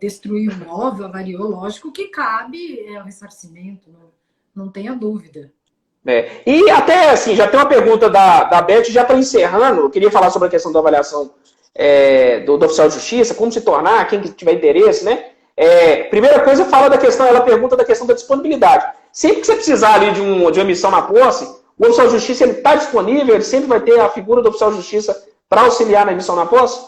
destruiu o imóvel, avariou, lógico que cabe o ressarcimento, não tenha dúvida.
E até, assim, já tem uma pergunta da Beth, já estou encerrando, eu queria falar sobre a questão da avaliação do oficial de justiça, como se tornar, quem tiver interesse, né? Primeira coisa, ela pergunta da questão da disponibilidade. Sempre que você precisar ali de uma emissão na posse, o oficial de justiça está disponível, ele sempre vai ter a figura do oficial de justiça para auxiliar na emissão na posse?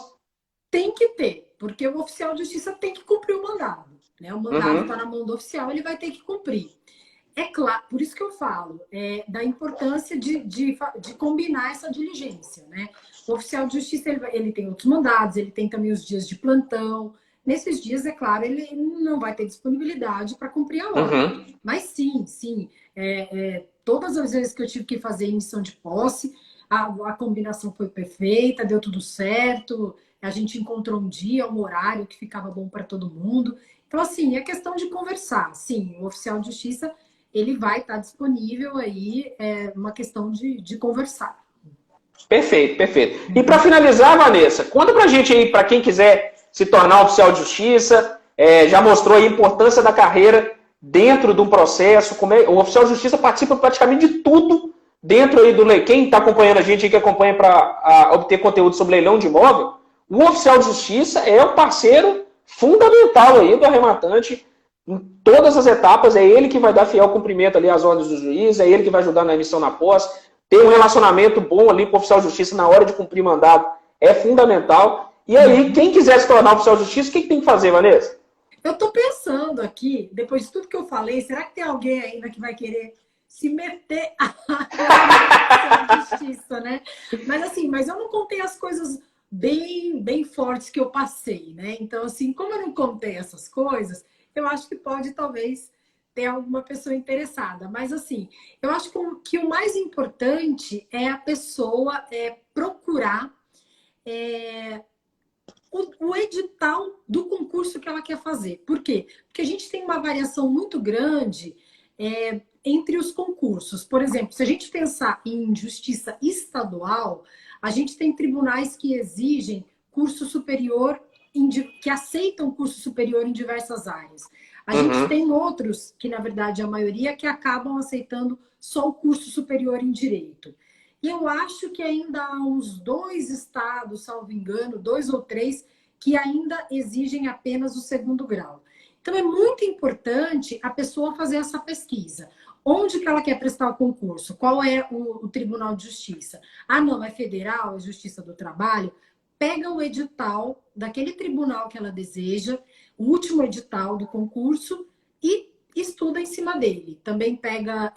Tem que ter, porque o oficial de justiça tem que cumprir o mandado. Né? O mandado está na mão do oficial, ele vai ter que cumprir. É claro, por isso que eu falo da importância de combinar essa diligência. Né? O oficial de justiça ele tem outros mandados, ele tem também os dias de plantão. Nesses dias, é claro, ele não vai ter disponibilidade para cumprir a ordem. Mas sim, todas as vezes que eu tive que fazer emissão de posse, a combinação foi perfeita, deu tudo certo, a gente encontrou um dia, um horário que ficava bom para todo mundo. Então, assim, é questão de conversar. Sim, o oficial de justiça, ele vai estar disponível aí, uma questão de conversar.
Perfeito, perfeito. E para finalizar, Vanessa, conta pra gente aí, para quem quiser se tornar oficial de justiça, já mostrou aí a importância da carreira dentro de um processo, o oficial de justiça participa praticamente de tudo dentro aí do leilão. Quem está acompanhando a gente aí, que acompanha para obter conteúdo sobre leilão de imóvel, o oficial de justiça é o parceiro fundamental aí do arrematante em todas as etapas, é ele que vai dar fiel cumprimento ali às ordens do juiz, é ele que vai ajudar na emissão na posse, ter um relacionamento bom ali com o oficial de justiça na hora de cumprir mandado é fundamental. E aí, quem quiser se tornar oficial de justiça, o que tem que fazer, Vanessa?
Eu estou pensando aqui, depois de tudo que eu falei, será que tem alguém ainda que vai querer se meter à justiça, né? Mas eu não contei as coisas bem fortes que eu passei, né? Então, assim, como eu não contei essas coisas, eu acho que pode, talvez, ter alguma pessoa interessada. Mas, assim, eu acho que o mais importante é a pessoa procurar o edital do concurso que ela quer fazer. Por quê? Porque a gente tem uma variação muito grande entre os concursos. Por exemplo, se a gente pensar em justiça estadual, a gente tem tribunais que exigem curso superior, que aceitam curso superior em diversas áreas. A gente tem outros, que na verdade a maioria, que acabam aceitando só o curso superior em direito. E eu acho que ainda há uns 2 estados, salvo engano, 2 ou 3, que ainda exigem apenas o 2º grau. Então, é muito importante a pessoa fazer essa pesquisa. Onde que ela quer prestar o concurso? Qual é o Tribunal de Justiça? Ah, não, é federal, é Justiça do Trabalho? Pega o edital daquele tribunal que ela deseja, o último edital do concurso, e estuda em cima dele. Também pega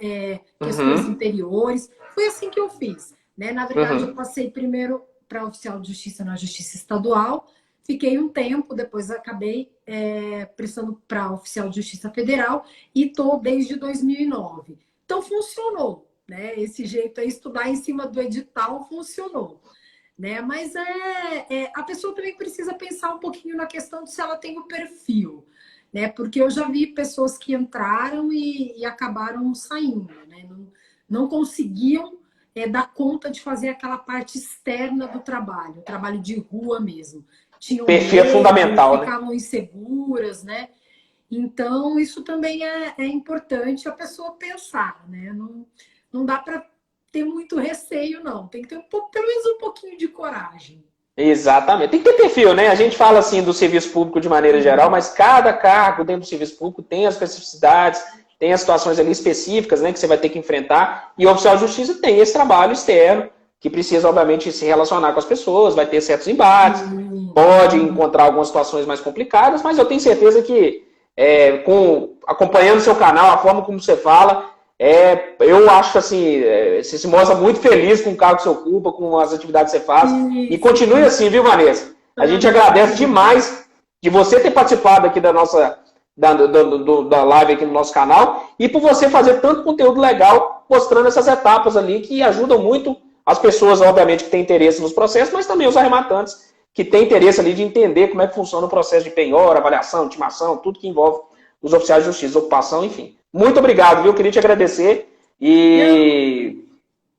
questões interiores. Foi assim que eu fiz. Né? Na verdade, eu passei primeiro para oficial de justiça na Justiça Estadual, fiquei um tempo, depois acabei prestando para oficial de Justiça Federal e estou desde 2009. Então, funcionou. Né? Esse jeito aí, estudar em cima do edital, funcionou. Né? Mas a pessoa também precisa pensar um pouquinho na questão de se ela tem o perfil. Né? Porque eu já vi pessoas que entraram e acabaram saindo. Né? Não conseguiam dar conta de fazer aquela parte externa do trabalho, o trabalho de rua mesmo. Tinham
perfil
medo,
fundamental,
ficavam inseguras, né? Então, isso também é importante a pessoa pensar, né? Não dá para ter muito receio, não. Tem que ter pelo menos um pouquinho de coragem.
Exatamente. Tem que ter perfil, né? A gente fala assim do serviço público de maneira geral, mas cada cargo dentro do serviço público tem as especificidades, tem as situações ali específicas, né, que você vai ter que enfrentar. E o oficial de justiça tem esse trabalho externo, que precisa, obviamente, se relacionar com as pessoas, vai ter certos embates, pode encontrar algumas situações mais complicadas, mas eu tenho certeza que, acompanhando o seu canal, a forma como você fala, eu acho que assim, você se mostra muito feliz com o cargo que você ocupa, com as atividades que você faz. E continue assim, viu, Vanessa? A gente agradece demais de você ter participado aqui da nossa da live aqui no nosso canal e por você fazer tanto conteúdo legal mostrando essas etapas ali que ajudam muito as pessoas, obviamente, que têm interesse nos processos, mas também os arrematantes que têm interesse ali de entender como é que funciona o processo de penhora, avaliação, intimação, tudo que envolve os oficiais de justiça, ocupação, enfim. Muito obrigado, viu? Queria te agradecer e...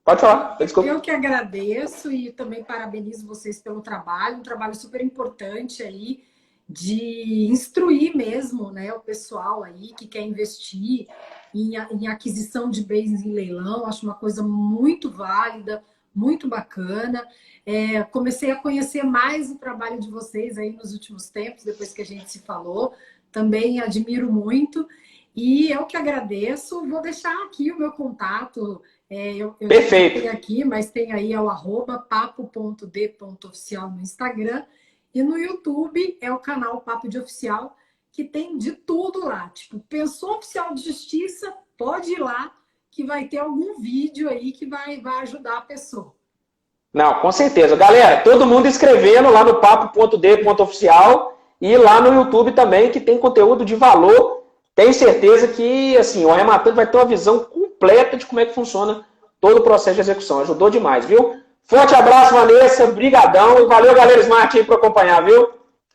Pode falar, desculpa.
Eu que agradeço e também parabenizo vocês pelo trabalho, um trabalho super importante aí de instruir mesmo, né, o pessoal aí que quer investir em aquisição de bens em leilão. Acho uma coisa muito válida, muito bacana. Comecei a conhecer mais o trabalho de vocês aí nos últimos tempos, depois que a gente se falou. Também admiro muito. E eu que agradeço. Vou deixar aqui o meu contato. Eu
Perfeito.
tenho aqui, mas tem aí o @papo.d.oficial no Instagram. E no YouTube é o canal Papo de Oficial, que tem de tudo lá. Tipo, pensou oficial de justiça, pode ir lá, que vai ter algum vídeo aí que vai ajudar a pessoa.
Não, com certeza. Galera, todo mundo escrevendo lá no papo.d.oficial e lá no YouTube também, que tem conteúdo de valor. Tenho certeza que assim, o arrematante vai ter uma visão completa de como é que funciona todo o processo de execução. Ajudou demais, viu? Forte abraço, Vanessa. Brigadão. E valeu, galera Smart, aí, por acompanhar, viu?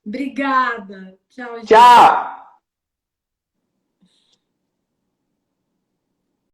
Obrigada. Tchau, gente.
Tchau.